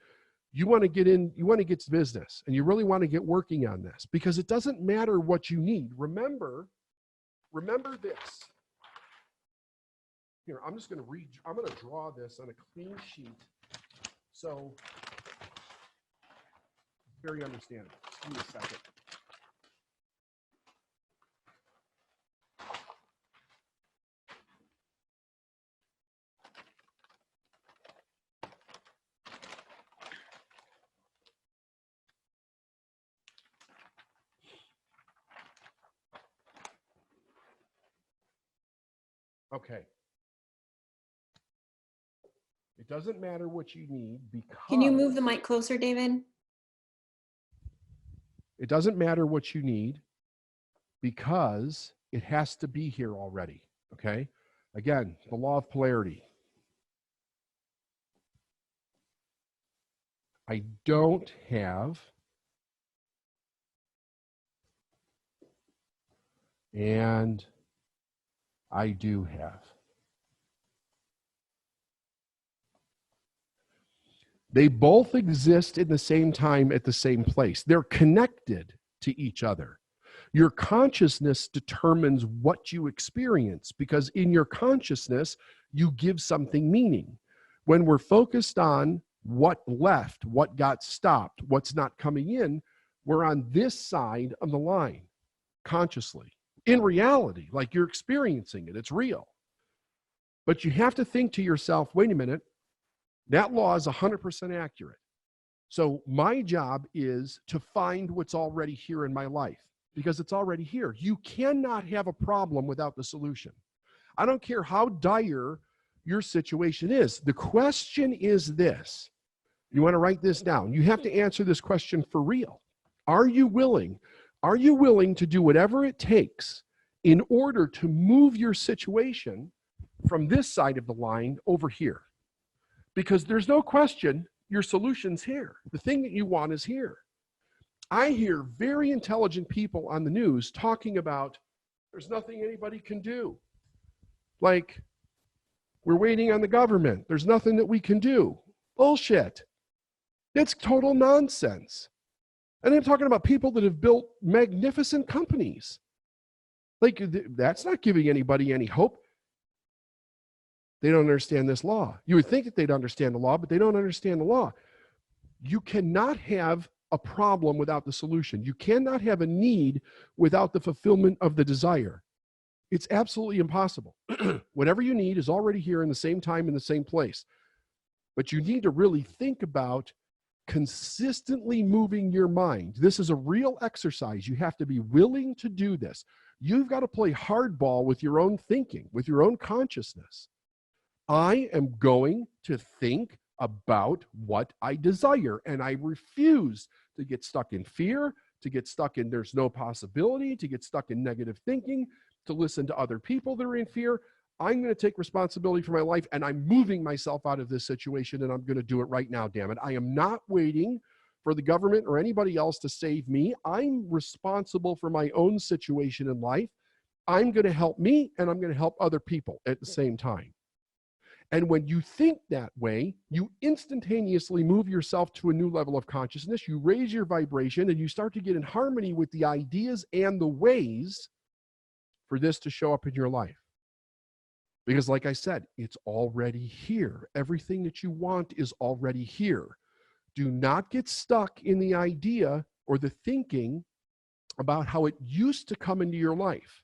you want to get to business and you really want to get working on this because it doesn't matter what you need. Remember this. Here, I'm going to draw this on a clean sheet. So, very understandable. Just give me a second. Okay. It doesn't matter what you need because... Can you move the mic closer, David? It doesn't matter what you need because it has to be here already, okay? Again, the law of polarity. I don't have, and I do have. They both exist in the same time at the same place. They're connected to each other. Your consciousness determines what you experience because in your consciousness, you give something meaning. When we're focused on what left, what got stopped, what's not coming in, we're on this side of the line consciously. In reality, like you're experiencing it, it's real. But you have to think to yourself, wait a minute, that law is 100% accurate. So my job is to find what's already here in my life because it's already here. You cannot have a problem without the solution. I don't care how dire your situation is. The question is this. You want to write this down. You have to answer this question for real. Are you willing? Are you willing to do whatever it takes in order to move your situation from this side of the line over here? Because there's no question your solution's here. The thing that you want is here. I hear very intelligent people on the news talking about there's nothing anybody can do. Like, we're waiting on the government. There's nothing that we can do. Bullshit. That's total nonsense. And I'm talking about people that have built magnificent companies. Like, that's not giving anybody any hope. They don't understand this law. You would think that they'd understand the law, but they don't understand the law. You cannot have a problem without the solution. You cannot have a need without the fulfillment of the desire. It's absolutely impossible. Whatever you need is already here in the same time, in the same place. But you need to really think about consistently moving your mind. This is a real exercise. You have to be willing to do this. You've got to play hardball with your own thinking, with your own consciousness. I am going to think about what I desire, and I refuse to get stuck in fear, to get stuck in there's no possibility, to get stuck in negative thinking, to listen to other people that are in fear. I'm going to take responsibility for my life, and I'm moving myself out of this situation, and I'm going to do it right now, damn it. I am not waiting for the government or anybody else to save me. I'm responsible for my own situation in life. I'm going to help me, and I'm going to help other people at the same time. And when you think that way, you instantaneously move yourself to a new level of consciousness. You raise your vibration, and you start to get in harmony with the ideas and the ways for this to show up in your life. Because like I said, it's already here. Everything that you want is already here. Do not get stuck in the idea or the thinking about how it used to come into your life.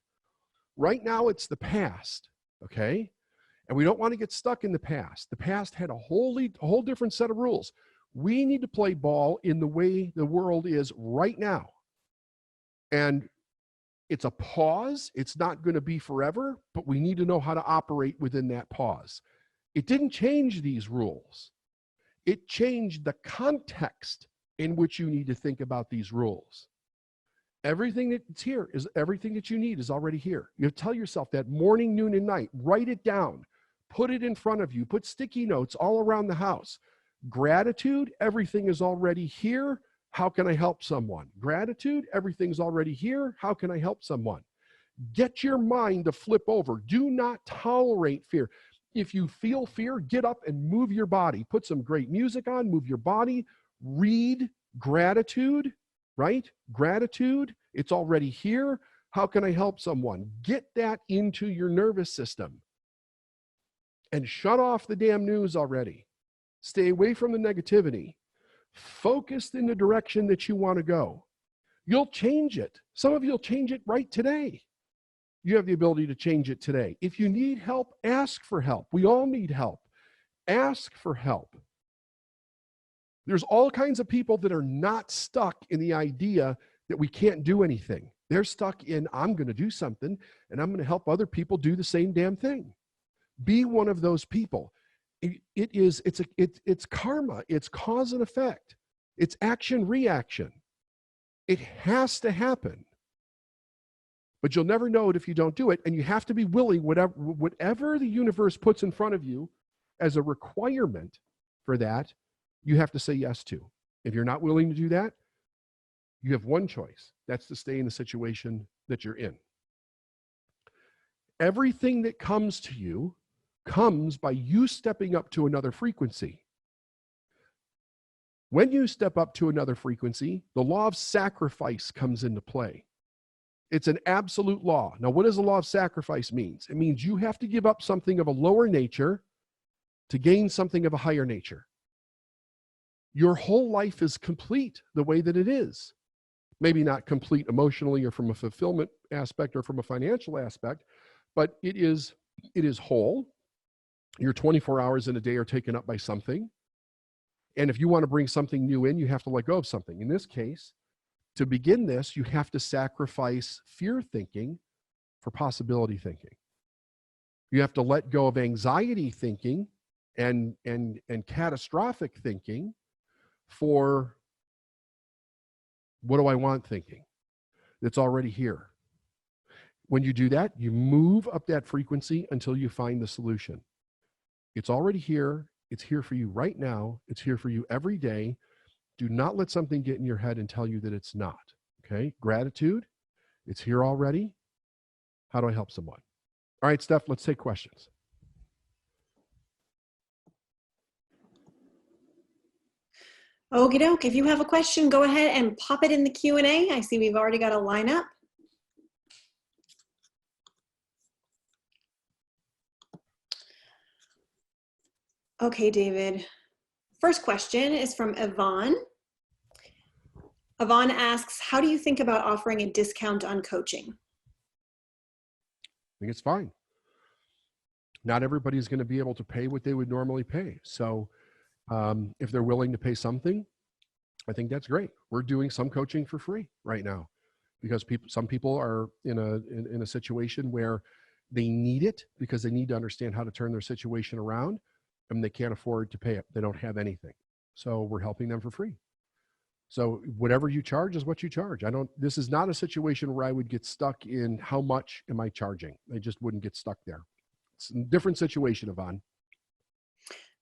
Right now, it's the past, okay? And we don't want to get stuck in the past. The past had a whole different set of rules. We need to play ball in the way the world is right now. And it's a pause. It's not going to be forever, but we need to know how to operate within that pause. It didn't change these rules. It changed the context in which you need to think about these rules. Everything that's here is everything that you need is already here. You tell yourself that morning, noon, and night. Write it down. Put it in front of you. Put sticky notes all around the house. Gratitude, everything is already here. How can I help someone? Gratitude, everything's already here. How can I help someone? Get your mind to flip over. Do not tolerate fear. If you feel fear, get up and move your body. Put some great music on, move your body, read gratitude, right? Gratitude, it's already here. How can I help someone? Get that into your nervous system. And shut off the damn news already. Stay away from the negativity. Focused in the direction that you want to go. You'll change it. Some of you will change it right today. You have the ability to change it today. If you need help, ask for help. We all need help. Ask for help. There's all kinds of people that are not stuck in the idea that we can't do anything. They're stuck in, I'm going to do something, and I'm going to help other people do the same damn thing. Be one of those people. It's karma. It's cause and effect. It's action, reaction. It has to happen. But you'll never know it if you don't do it. And you have to be willing, whatever the universe puts in front of you as a requirement for that, you have to say yes to. If you're not willing to do that, you have one choice. That's to stay in the situation that you're in. Everything that comes to you comes by you stepping up to another frequency. When you step up to another frequency, the law of sacrifice comes into play. It's an absolute law. Now, what does the law of sacrifice mean? It means you have to give up something of a lower nature to gain something of a higher nature. Your whole life is complete the way that it is. Maybe not complete emotionally or from a fulfillment aspect or from a financial aspect, but it is whole. Your 24 hours in a day are taken up by something. And if you want to bring something new in, you have to let go of something. In this case, to begin this, you have to sacrifice fear thinking for possibility thinking. You have to let go of anxiety thinking and catastrophic thinking for What do I want thinking? That's already here. When you do that, you move up that frequency until you find the solution. It's already here. It's here for you right now. It's here for you every day. Do not let something get in your head and tell you that it's not. Okay. Gratitude. It's here already. How do I help someone? All right, Steph, let's take questions. Okie doke. If you have a question, go ahead and pop it in the Q&A. I see we've already got a lineup. Okay, David. First question is from Yvonne. Yvonne asks, how do you think about offering a discount on coaching? I think it's fine. Not everybody's going to be able to pay what they would normally pay. So if they're willing to pay something, I think that's great. We're doing some coaching for free right now because some people are in a situation where they need it because they need to understand how to turn their situation around and they can't afford to pay it. They don't have anything. So we're helping them for free. So whatever you charge is what you charge. This is not a situation where I would get stuck in how much am I charging? I just wouldn't get stuck there. It's a different situation, Yvonne.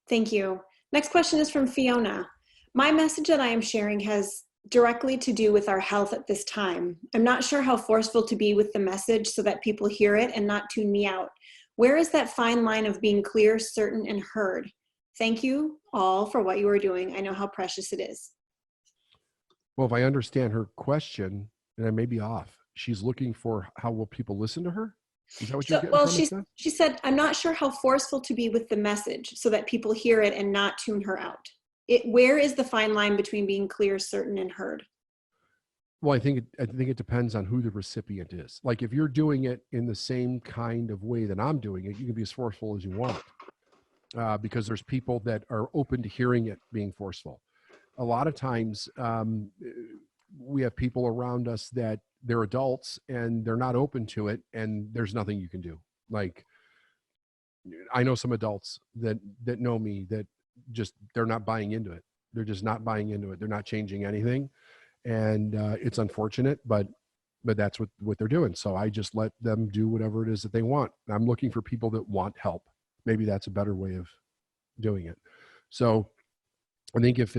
Thank you. Next question is from Fiona. My message that I am sharing has directly to do with our health at this time. I'm not sure how forceful to be with the message so that people hear it and not tune me out. Where is that fine line of being clear, certain, and heard? Thank you all for what you are doing. I know how precious it is. Well, if I understand her question, and I may be off, she's looking for how will people listen to her? Is that what you're getting from it? She said, I'm not sure how forceful to be with the message so that people hear it and not tune her out. Where is the fine line between being clear, certain, and heard? Well, I think it depends on who the recipient is. Like if you're doing it in the same kind of way that I'm doing it, you can be as forceful as you want because there's people that are open to hearing it being forceful. A lot of times we have people around us that they're adults and they're not open to it and there's nothing you can do. Like I know some adults that know me that just, they're not buying into it. They're just not buying into it. They're not changing anything. And it's unfortunate, but that's what they're doing. So I just let them do whatever it is that they want. I'm looking for people that want help. Maybe that's a better way of doing it. So I think if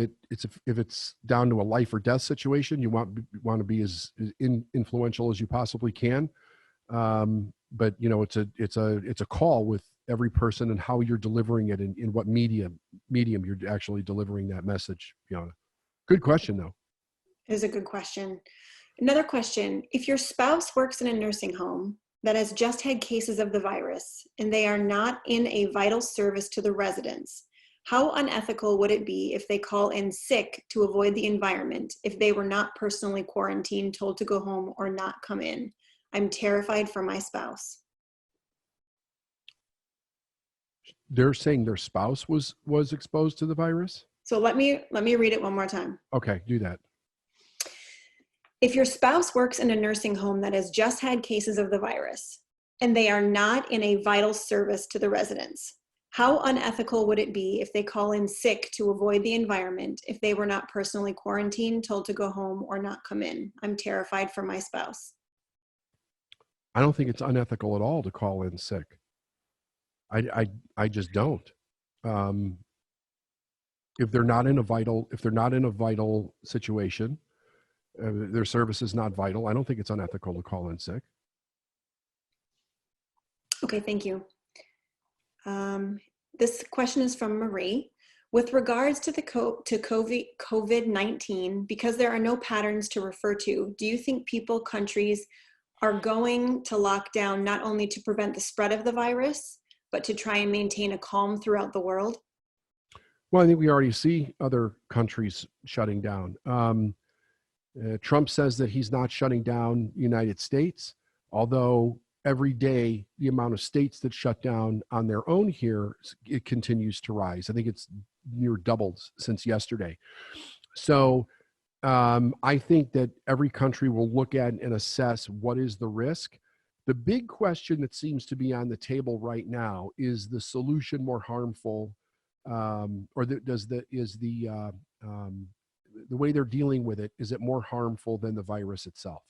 it's down to a life or death situation, you want to be as influential as you possibly can. But it's a call with every person and how you're delivering it in what medium you're actually delivering that message. Good question though. It is a good question. Another question, if your spouse works in a nursing home that has just had cases of the virus and they are not in a vital service to the residents, how unethical would it be if they call in sick to avoid the environment if they were not personally quarantined, told to go home, or not come in? I'm terrified for my spouse. They're saying their spouse was exposed to the virus? So let me read it one more time. Okay, do that. If your spouse works in a nursing home that has just had cases of the virus and they are not in a vital service to the residents, how unethical would it be if they call in sick to avoid the environment if they were not personally quarantined, told to go home, or not come in? I'm terrified for my spouse. I don't think it's unethical at all to call in sick. I just don't. If they're not in a vital situation, their service is not vital, I don't think it's unethical to call in sick. Okay, thank you. This question is from Marie. With regards to COVID-19, because there are no patterns to refer to, do you think countries are going to lock down not only to prevent the spread of the virus, but to try and maintain a calm throughout the world? Well, I think we already see other countries shutting down. Trump says that he's not shutting down the United States, although every day the amount of states that shut down on their own here, it continues to rise. I think it's near doubled since yesterday. So I think that every country will look at and assess what is the risk. The big question that seems to be on the table right now is the solution more harmful, the way they're dealing with it, is it more harmful than the virus itself?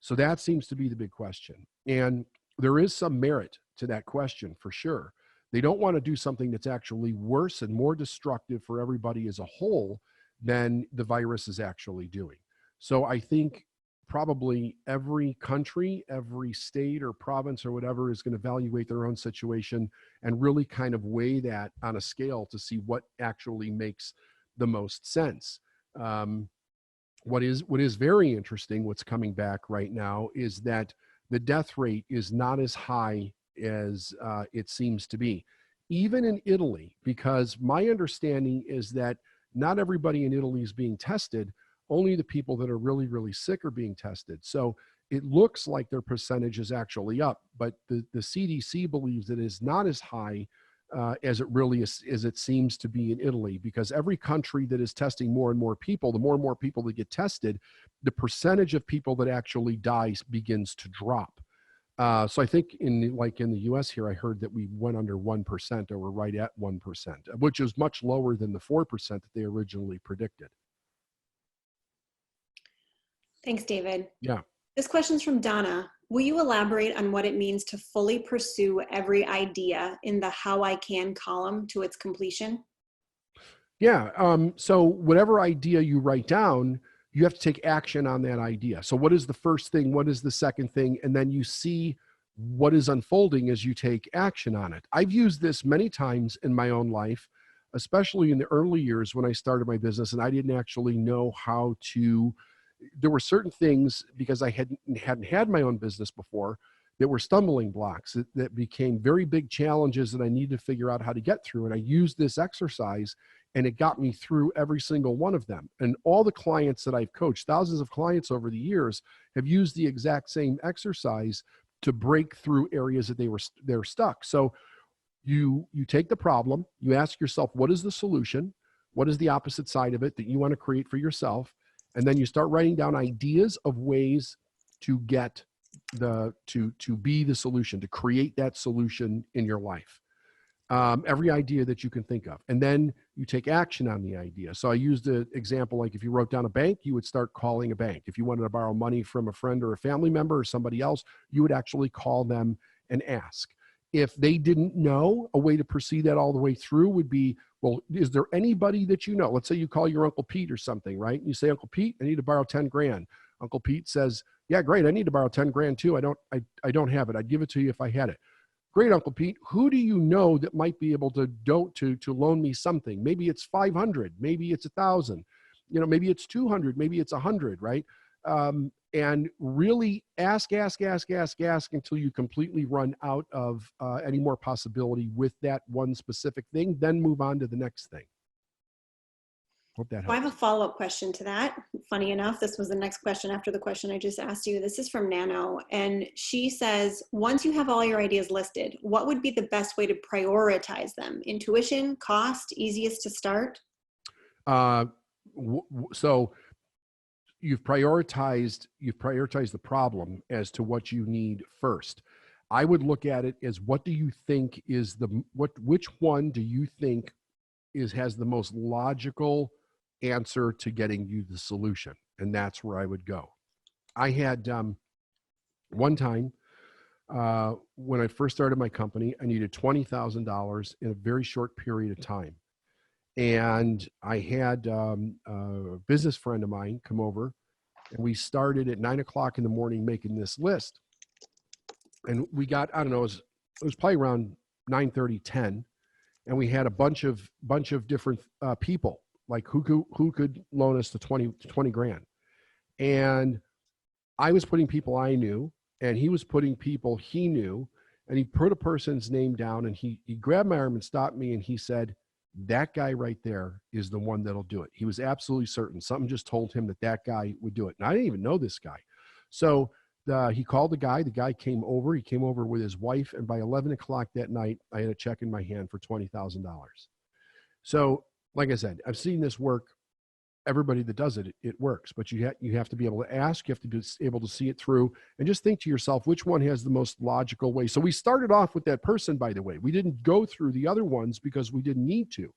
So that seems to be the big question. And there is some merit to that question for sure. They don't want to do something that's actually worse and more destructive for everybody as a whole than the virus is actually doing. So I think probably every country, every state or province or whatever is going to evaluate their own situation and really kind of weigh that on a scale to see what actually makes the most sense. What is very interesting, what's coming back right now, is that the death rate is not as high as it seems to be, even in Italy, because my understanding is that not everybody in Italy is being tested. Only the people that are really, really sick are being tested. So it looks like their percentage is actually up, but the CDC believes it is not as high as it really is, as it seems to be in Italy, because every country that is testing more and more people, the more and more people that get tested, the percentage of people that actually die begins to drop. So I think in the US here, I heard that we went under 1%, or we're right at 1%, which is much lower than the 4% that they originally predicted. Thanks, David. Yeah. This question's from Donna. Will you elaborate on what it means to fully pursue every idea in the how I can column to its completion? Yeah. So whatever idea you write down, you have to take action on that idea. So what is the first thing? What is the second thing? And then you see what is unfolding as you take action on it. I've used this many times in my own life, especially in the early years when I started my business and I didn't actually know how to. There were certain things, because I hadn't had my own business before, that were stumbling blocks that became very big challenges that I needed to figure out how to get through. And I used this exercise and it got me through every single one of them. And all the clients that I've coached, thousands of clients over the years, have used the exact same exercise to break through areas that they're stuck. So you take the problem, you ask yourself, what is the solution? What is the opposite side of it that you want to create for yourself? And then you start writing down ideas of ways to get to be the solution, to create that solution in your life. Every idea that you can think of. And then you take action on the idea. So I used an example, like if you wrote down a bank, you would start calling a bank. If you wanted to borrow money from a friend or a family member or somebody else, you would actually call them and ask. If they didn't know, a way to proceed that all the way through would be, well, is there anybody that you know? Let's say you call your Uncle Pete or something, right? And you say, Uncle Pete, I need to borrow 10 grand. Uncle Pete says, yeah, great. I need to borrow 10 grand too. I don't have it. I'd give it to you if I had it. Great, Uncle Pete. Who do you know that might be able to loan me something? Maybe it's 500, maybe it's 1,000, maybe it's 200, maybe it's 100, right? And really ask until you completely run out of any more possibility with that one specific thing, then move on to the next thing. Hope that helps. I have a follow-up question to that. Funny enough, this was the next question after the question I just asked you. This is from Nano, and she says, once you have all your ideas listed, what would be the best way to prioritize them? Intuition, cost, easiest to start? So you've prioritized the problem as to what you need first. I would look at it as, what do you think is which one do you think has the most logical answer to getting you the solution? And that's where I would go. I had one time when I first started my company, I needed $20,000 in a very short period of time. And I had a business friend of mine come over, and we started at 9 o'clock in the morning making this list. And we got, I don't know, it was probably around 9:30, 10. And we had a bunch of different people, like who could loan us the 20 grand. And I was putting people I knew, and he was putting people he knew, and he put a person's name down, and he grabbed my arm and stopped me, and he said, that guy right there is the one that'll do it. He was absolutely certain. Something just told him that guy would do it. And I didn't even know this guy. So he called the guy. The guy came over. He came over with his wife. And by 11 o'clock that night, I had a check in my hand for $20,000. So like I said, I've seen this work. Everybody that does it, it works. But you have to be able to ask. You have to be able to see it through, and just think to yourself, which one has the most logical way. So we started off with that person, by the way. We didn't go through the other ones because we didn't need to.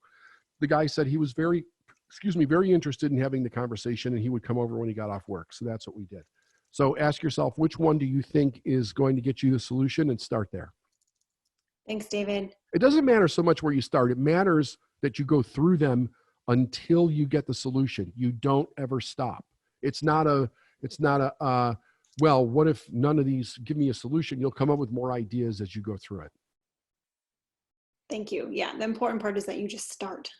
The guy said he was very excuse me, very interested in having the conversation, and he would come over when he got off work. So that's what we did. So ask yourself, which one do you think is going to get you the solution, and start there. Thanks, David. It doesn't matter so much where you start. It matters that you go through them until you get the solution. You don't ever stop. It's not a, well, what if none of these give me a solution? You'll come up with more ideas as you go through it. Thank you. Yeah, the important part is that you just start.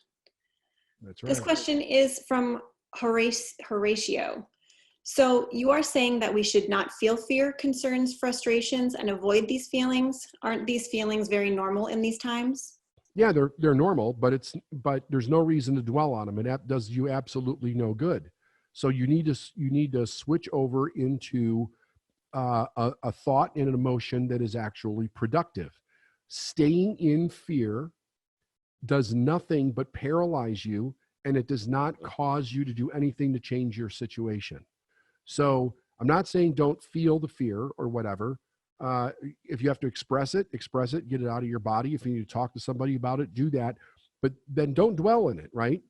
That's right. This question is from Horatio. So you are saying that we should not feel fear, concerns, frustrations, and avoid these feelings. Aren't these feelings very normal in these times? Yeah, they're normal, but there's no reason to dwell on them, and that does you absolutely no good. So you need to switch over into a thought and an emotion that is actually productive. Staying in fear does nothing but paralyze you, and it does not cause you to do anything to change your situation. So I'm not saying don't feel the fear or whatever. If you have to express it, get it out of your body. If you need to talk to somebody about it, do that. But then don't dwell in it, right?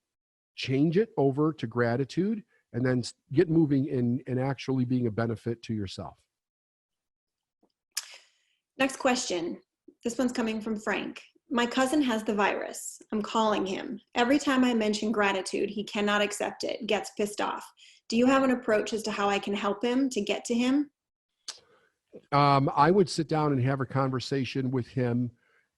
Change it over to gratitude, and then get moving in actually being a benefit to yourself. Next question. This one's coming from Frank. My cousin has the virus. I'm calling him. Every time I mention gratitude, he cannot accept it, gets pissed off. Do you have an approach as to how I can help him to get to him? I would sit down and have a conversation with him.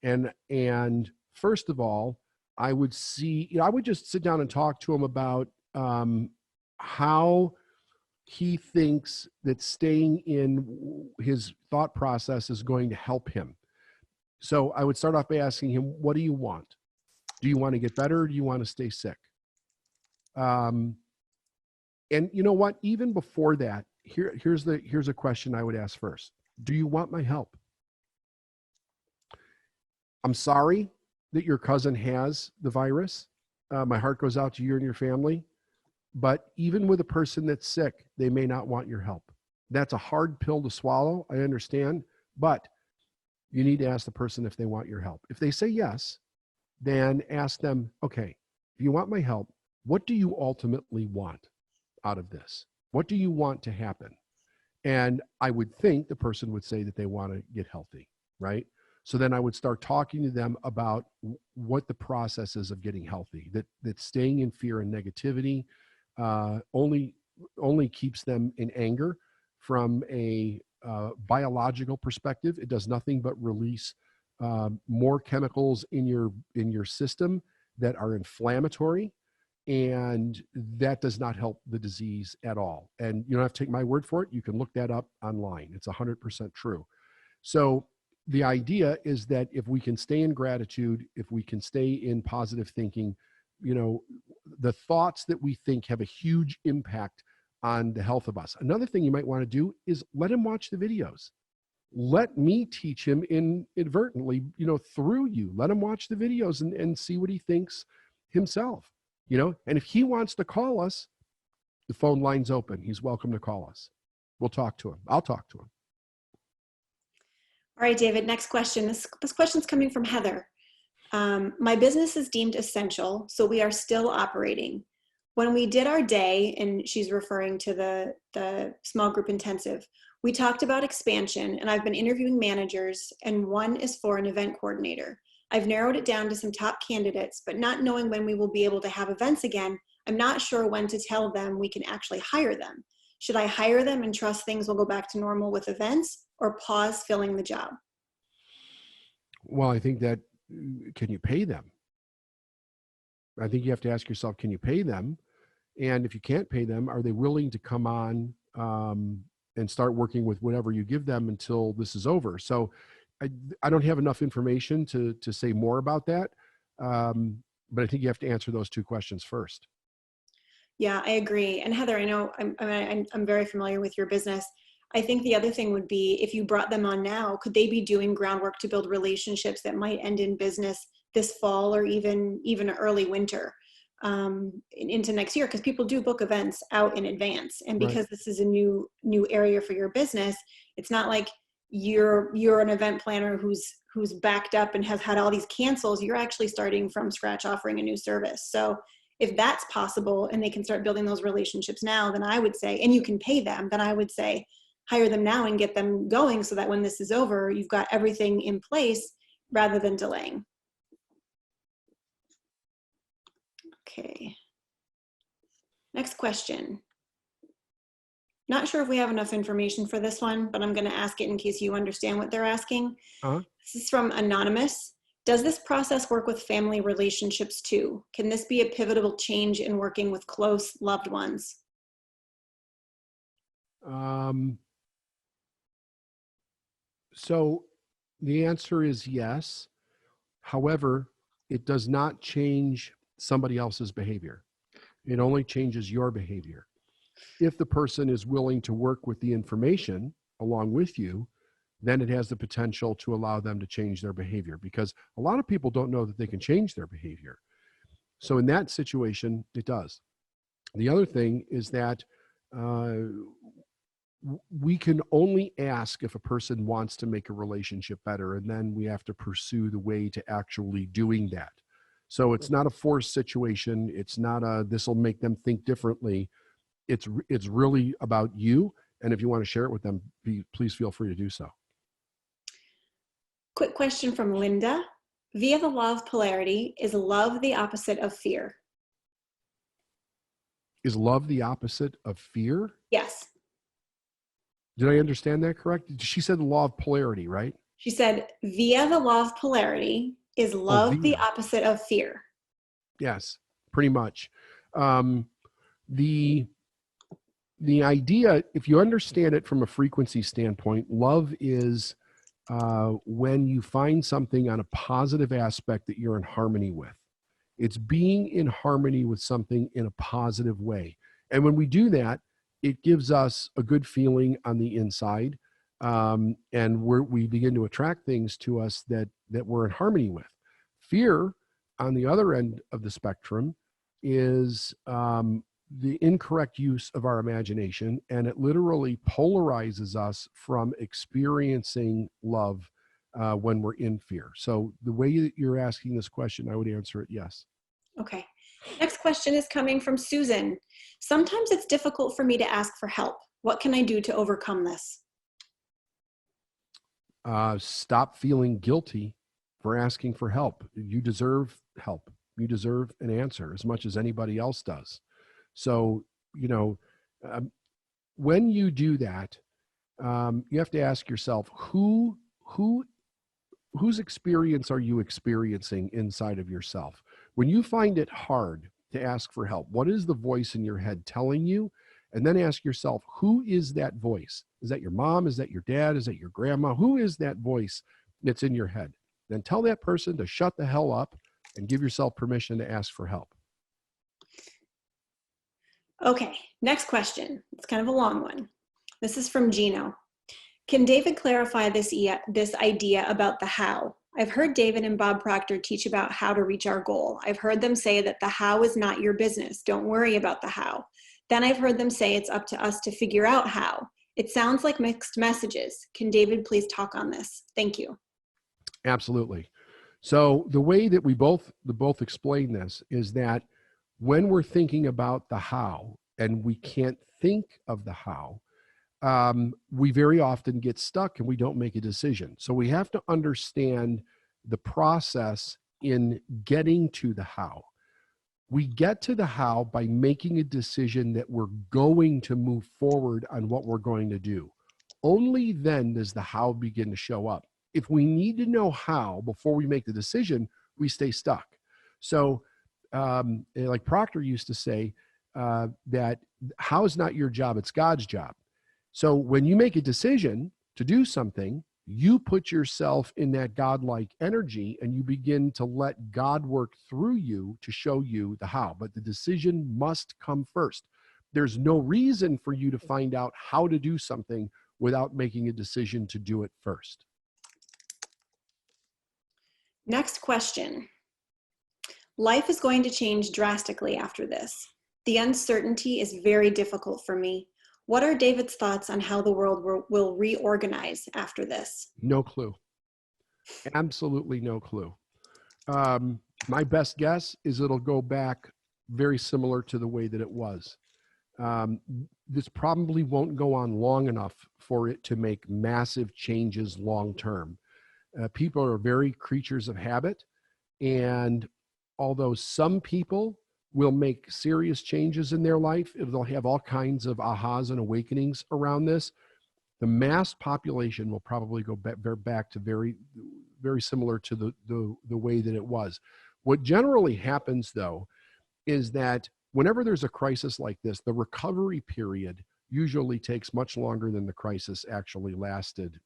And first of all, I would just sit down and talk to him about how he thinks that staying in his thought process is going to help him. So I would start off by asking him, what do you want? Do you want to get better, or do you want to stay sick? And you know what? Even before that, here's a question I would ask first. Do you want my help? I'm sorry that your cousin has the virus. My heart goes out to you and your family. But even with a person that's sick, they may not want your help. That's a hard pill to swallow, I understand. But you need to ask the person if they want your help. If they say yes, then ask them, okay, if you want my help, what do you ultimately want out of this? What do you want to happen? And I would think the person would say that they want to get healthy, right? So then I would start talking to them about what the process is of getting healthy, that staying in fear and negativity only keeps them in anger. From a biological perspective, it does nothing but release more chemicals in your system that are inflammatory, and that does not help the disease at all. And you don't have to take my word for it. You can look that up online. It's 100% true. So the idea is that if we can stay in gratitude, if we can stay in positive thinking, the thoughts that we think have a huge impact on the health of us. Another thing you might want to do is let him watch the videos. Let me teach him inadvertently, through you. Let him watch the videos and see what he thinks himself. And if he wants to call us, the phone line's open. He's welcome to call us. We'll talk to him. I'll talk to him. All right, David, next question. This question's coming from Heather. My business is deemed essential, so we are still operating. When we did our day, and she's referring to the small group intensive, we talked about expansion, and I've been interviewing managers, and one is for an event coordinator. I've narrowed it down to some top candidates, but not knowing when we will be able to have events again, I'm not sure when to tell them we can actually hire them. Should I hire them and trust things will go back to normal with events, or pause filling the job? Well, I think that, can you pay them? I think you have to ask yourself, can you pay them? And if you can't pay them, are they willing to come on and start working with whatever you give them until this is over? So I don't have enough information to say more about that. But I think you have to answer those two questions first. Yeah, I agree. And Heather, I know I'm very familiar with your business. I think the other thing would be, if you brought them on now, could they be doing groundwork to build relationships that might end in business this fall, or even early winter into next year? Because people do book events out in advance, and because Right. this is a new area for your business, it's not like you're an event planner who's backed up and has had all these cancels. You're actually starting from scratch, offering a new service. So If that's possible and they can start building those relationships now, then I would say, and you can pay them, then I would say, hire them now and get them going so that when this is over, you've got everything in place rather than delaying. Okay. Next question. Not sure if we have enough information for this one, but I'm going to ask it in case you understand what they're asking. This is from Anonymous. Does this process work with family relationships too? Can this be a pivotal change in working with close loved ones? So the answer is yes. However, it does not change somebody else's behavior. It only changes your behavior. If the person is willing to work with the information along with you, then it has the potential to allow them to change their behavior, because a lot of people don't know that they can change their behavior. So in that situation, it does. The other thing is that we can only ask if a person wants to make a relationship better, and then we have to pursue the way to actually doing that. So it's not a forced situation. It's not a, this will make them think differently. It's really about you. And if you want to share it with them, please feel free to do so. Quick question from Linda. Via the law of polarity, is love the opposite of fear? Is love the opposite of fear? Yes. Did I understand that correct? She said the law of polarity, right? She said, via the law of polarity, is love the opposite of fear? Yes, pretty much. The idea, if you understand it from a frequency standpoint, love is when you find something on a positive aspect that you're in harmony with. It's being in harmony with something in a positive way. And when we do that, it gives us a good feeling on the inside. And we begin to attract things to us that we're in harmony with. Fear, on the other end of the spectrum, is the incorrect use of our imagination, and it literally polarizes us from experiencing love when we're in fear. So the way that you're asking this question, I would answer it yes. Okay. Next question is coming from Susan. Sometimes it's difficult for me to ask for help. What can I do to overcome this? Stop feeling guilty for asking for help. You deserve help. You deserve an answer as much as anybody else does. So, when you do that, you have to ask yourself, whose experience are you experiencing inside of yourself? When you find it hard to ask for help, what is the voice in your head telling you? And then ask yourself, who is that voice? Is that your mom? Is that your dad? Is that your grandma? Who is that voice that's in your head? Then tell that person to shut the hell up and give yourself permission to ask for help. Okay, next question. It's kind of a long one. This is from Gino. Can David clarify this idea about the how? I've heard David and Bob Proctor teach about how to reach our goal. I've heard them say that the how is not your business. Don't worry about the how. Then I've heard them say it's up to us to figure out how. It sounds like mixed messages. Can David please talk on this? Thank you. Absolutely. So the way that we both explain this is that when we're thinking about the how and we can't think of the how, we very often get stuck and we don't make a decision. So we have to understand the process in getting to the how. We get to the how by making a decision that we're going to move forward on what we're going to do. Only then does the how begin to show up. If we need to know how before we make the decision, we stay stuck. So like Proctor used to say, that how is not your job, it's God's job. So when you make a decision to do something, you put yourself in that godlike energy and you begin to let God work through you to show you the how. But the decision must come first. There's no reason for you to find out how to do something without making a decision to do it first. Next question. Life is going to change drastically after this. The uncertainty is very difficult for me. What are David's thoughts on how the world will reorganize after this? No clue. Absolutely no clue. My best guess is it'll go back very similar to the way that it was. Um, this probably won't go on long enough for it to make massive changes long term. People are very creatures of habit. And although some people will make serious changes in their life, they'll have all kinds of ahas and awakenings around this. The mass population will probably go back to very similar to the way that it was. What generally happens, though, is that whenever there's a crisis like this, the recovery period usually takes much longer than the crisis actually lasted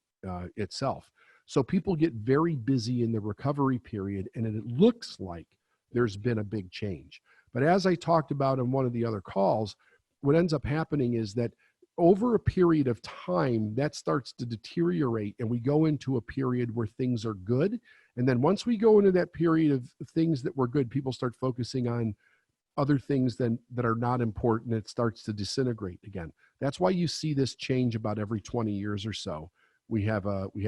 itself. So people get very busy in the recovery period, and it looks like there's been a big change. But as I talked about in one of the other calls, what ends up happening is that over a period of time, that starts to deteriorate, and we go into a period where things are good. And then once we go into that period of things that were good, people start focusing on other things that are not important. It starts to disintegrate again. That's why you see this change about every 20 years or so. We have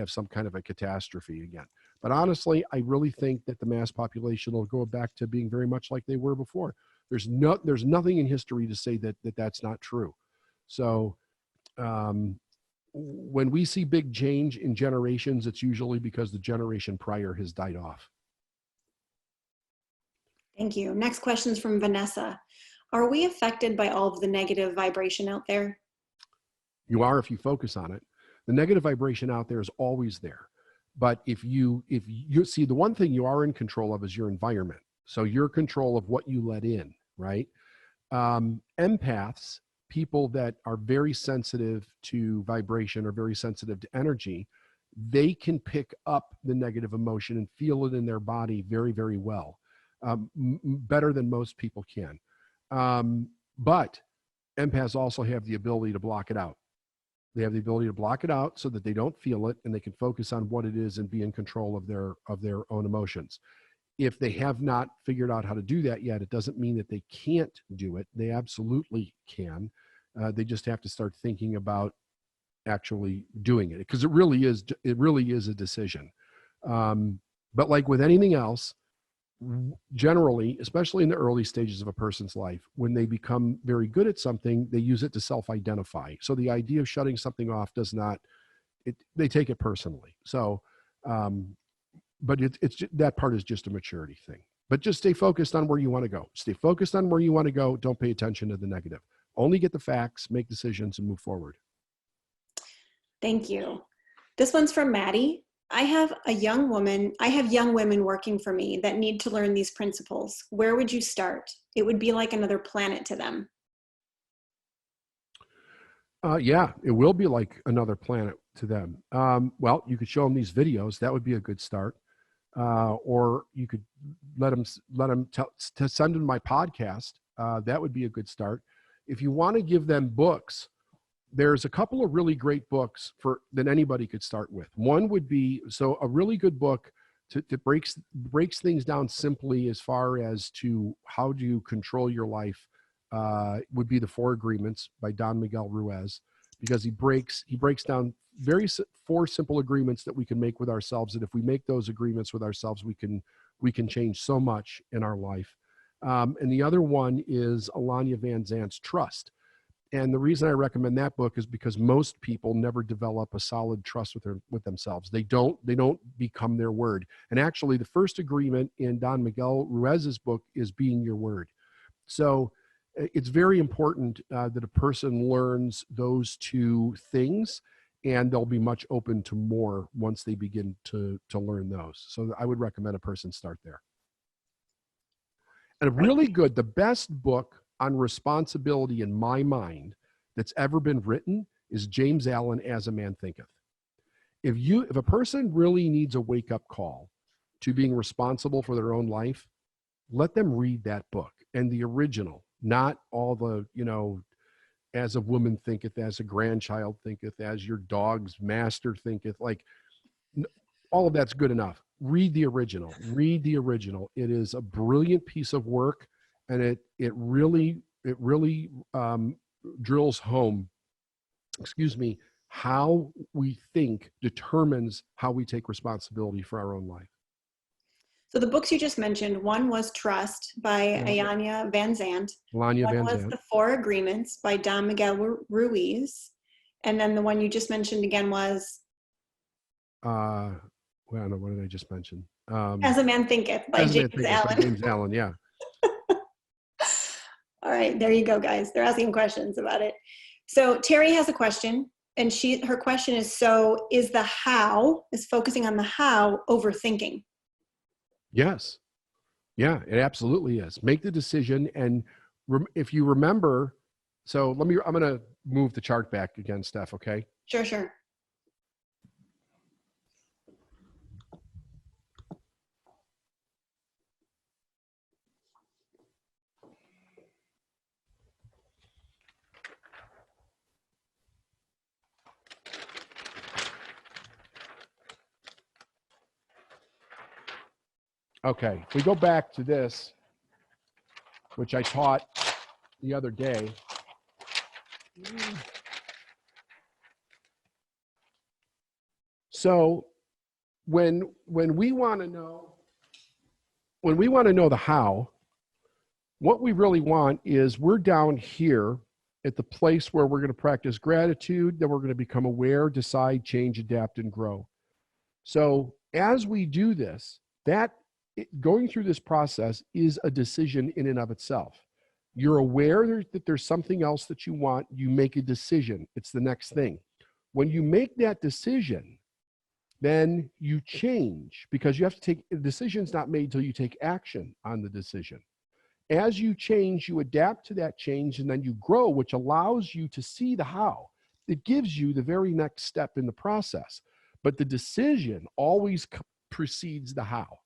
some kind of a catastrophe again. But honestly, I really think that the mass population will go back to being very much like they were before. There's nothing in history to say that that's not true. So when we see big change in generations, it's usually because the generation prior has died off. Thank you. Next question is from Vanessa. Are we affected by all of the negative vibration out there? You are if you focus on it. The negative vibration out there is always there. But if you see, the one thing you are in control of is your environment. So you're in control of what you let in, right? Empaths, people that are very sensitive to vibration or very sensitive to energy, they can pick up the negative emotion and feel it in their body very, very well. Better than most people can. But empaths also have the ability to block it out. They have the ability to block it out so that they don't feel it, and they can focus on what it is and be in control of their own emotions. If they have not figured out how to do that yet, it doesn't mean that they can't do it. They absolutely can. They just have to start thinking about actually doing it, because it really is a decision. But like with anything else, generally, especially in the early stages of a person's life, when they become very good at something, they use it to self-identify. So the idea of shutting something off they take it personally. So, but it's that part is just a maturity thing. But just stay focused on where you want to go. Stay focused on where you want to go. Don't pay attention to the negative. Only get the facts, make decisions, and move forward. Thank you. This one's from Maddie. I have young women working for me that need to learn these principles. Where would you start? It would be like another planet to them. Yeah, it will be like another planet to them. Well, you could show them these videos. That would be a good start. Or you could let them to send them my podcast. That would be a good start. If you want to give them books, there's a couple of really great books that anybody could start with. One would be, so a really good book that breaks things down simply as far as to how do you control your life, would be The Four Agreements by Don Miguel Ruiz, because he breaks down four simple agreements that we can make with ourselves. And if we make those agreements with ourselves, we can change so much in our life. And the other one is Alanya Van Zant's Trust. And the reason I recommend that book is because most people never develop a solid trust with themselves. They don't become their word. And actually, the first agreement in Don Miguel Ruiz's book is being your word. So it's very important that a person learns those two things, and they'll be much open to more once they begin to learn those. So I would recommend a person start there. And the best book on responsibility in my mind that's ever been written is James Allen, As a Man Thinketh. If a person really needs a wake-up call to being responsible for their own life, let them read that book, and the original, not all the, as a woman thinketh, as a grandchild thinketh, as your dog's master thinketh, like all of that's good enough. Read the original. It is a brilliant piece of work, and it really drills home, how we think determines how we take responsibility for our own life. So the books you just mentioned, one was Trust by Ayanya Van Zandt. One was The Four Agreements by Don Miguel Ruiz. And then the one you just mentioned again was? Well, no, what did I just mention? As a Man Thinketh by James Allen. By James Allen, yeah. All right, there you go, guys. They're asking questions about it. So Terry has a question, and her question is, so is focusing on the how overthinking? Yes. Yeah, it absolutely is. Make the decision. And if you remember, so I'm going to move the chart back again, Steph, okay? Sure. Okay, if we go back to this, which I taught the other day. So when we want to know the how, what we really want is we're down here at the place where we're going to practice gratitude, then we're going to become aware, decide, change, adapt, and grow. So as we do this, going through this process is a decision in and of itself. You're aware that there's something else that you want, you make a decision. It's the next thing. When you make that decision, then you change, because you have to take, the decision's not made until you take action on the decision. As you change, you adapt to that change, and then you grow, which allows you to see the how. It gives you the very next step in the process. But the decision always precedes the how.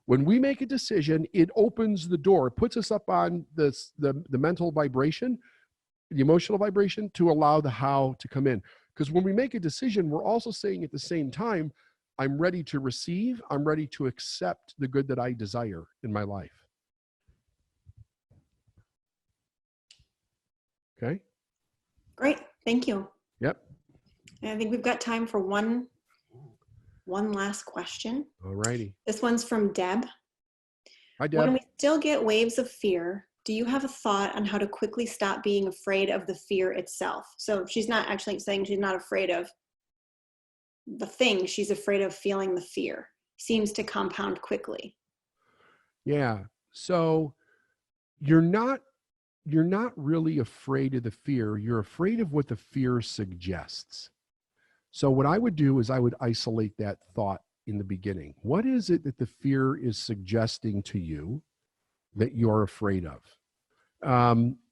When we make a decision, it opens the door. It puts us up on the mental vibration, the emotional vibration, to allow the how to come in. Because when we make a decision, we're also saying at the same time, I'm ready to receive, I'm ready to accept the good that I desire in my life. Okay? Great, thank you. Yep. And I think we've got time for one last question. All righty. This one's from Deb. Hi, Deb. When we still get waves of fear, do you have a thought on how to quickly stop being afraid of the fear itself? So she's not actually saying she's not afraid of the thing, she's afraid of feeling the fear. Seems to compound quickly. Yeah. So you're not really afraid of the fear. You're afraid of what the fear suggests. So what I would do is I would isolate that thought in the beginning. What is it that the fear is suggesting to you that you're afraid of?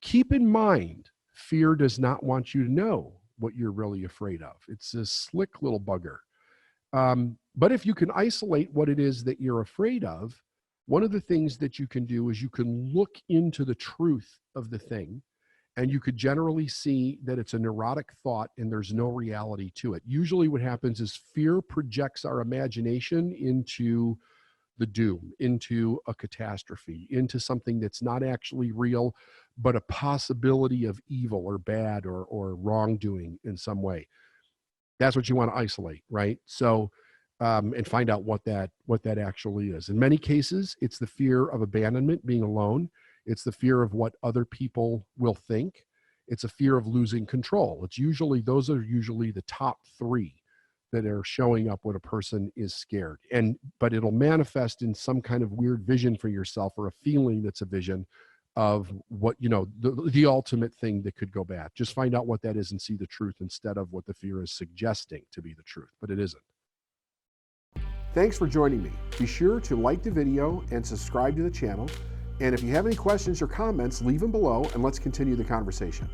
Keep in mind, fear does not want you to know what you're really afraid of. It's a slick little bugger. But if you can isolate what it is that you're afraid of, one of the things that you can do is you can look into the truth of the thing, and you could generally see that it's a neurotic thought and there's no reality to it. Usually what happens is fear projects our imagination into the doom, into a catastrophe, into something that's not actually real, but a possibility of evil or bad or wrongdoing in some way. That's what you want to isolate, right? So, and find out what that actually is. In many cases, it's the fear of abandonment, being alone. It's the fear of what other people will think. It's a fear of losing control. Those are usually the top three that are showing up when a person is scared. But it'll manifest in some kind of weird vision for yourself, or a feeling that's a vision of what, the ultimate thing that could go bad. Just find out what that is and see the truth instead of what the fear is suggesting to be the truth, but it isn't. Thanks for joining me. Be sure to like the video and subscribe to the channel. And if you have any questions or comments, leave them below and let's continue the conversation.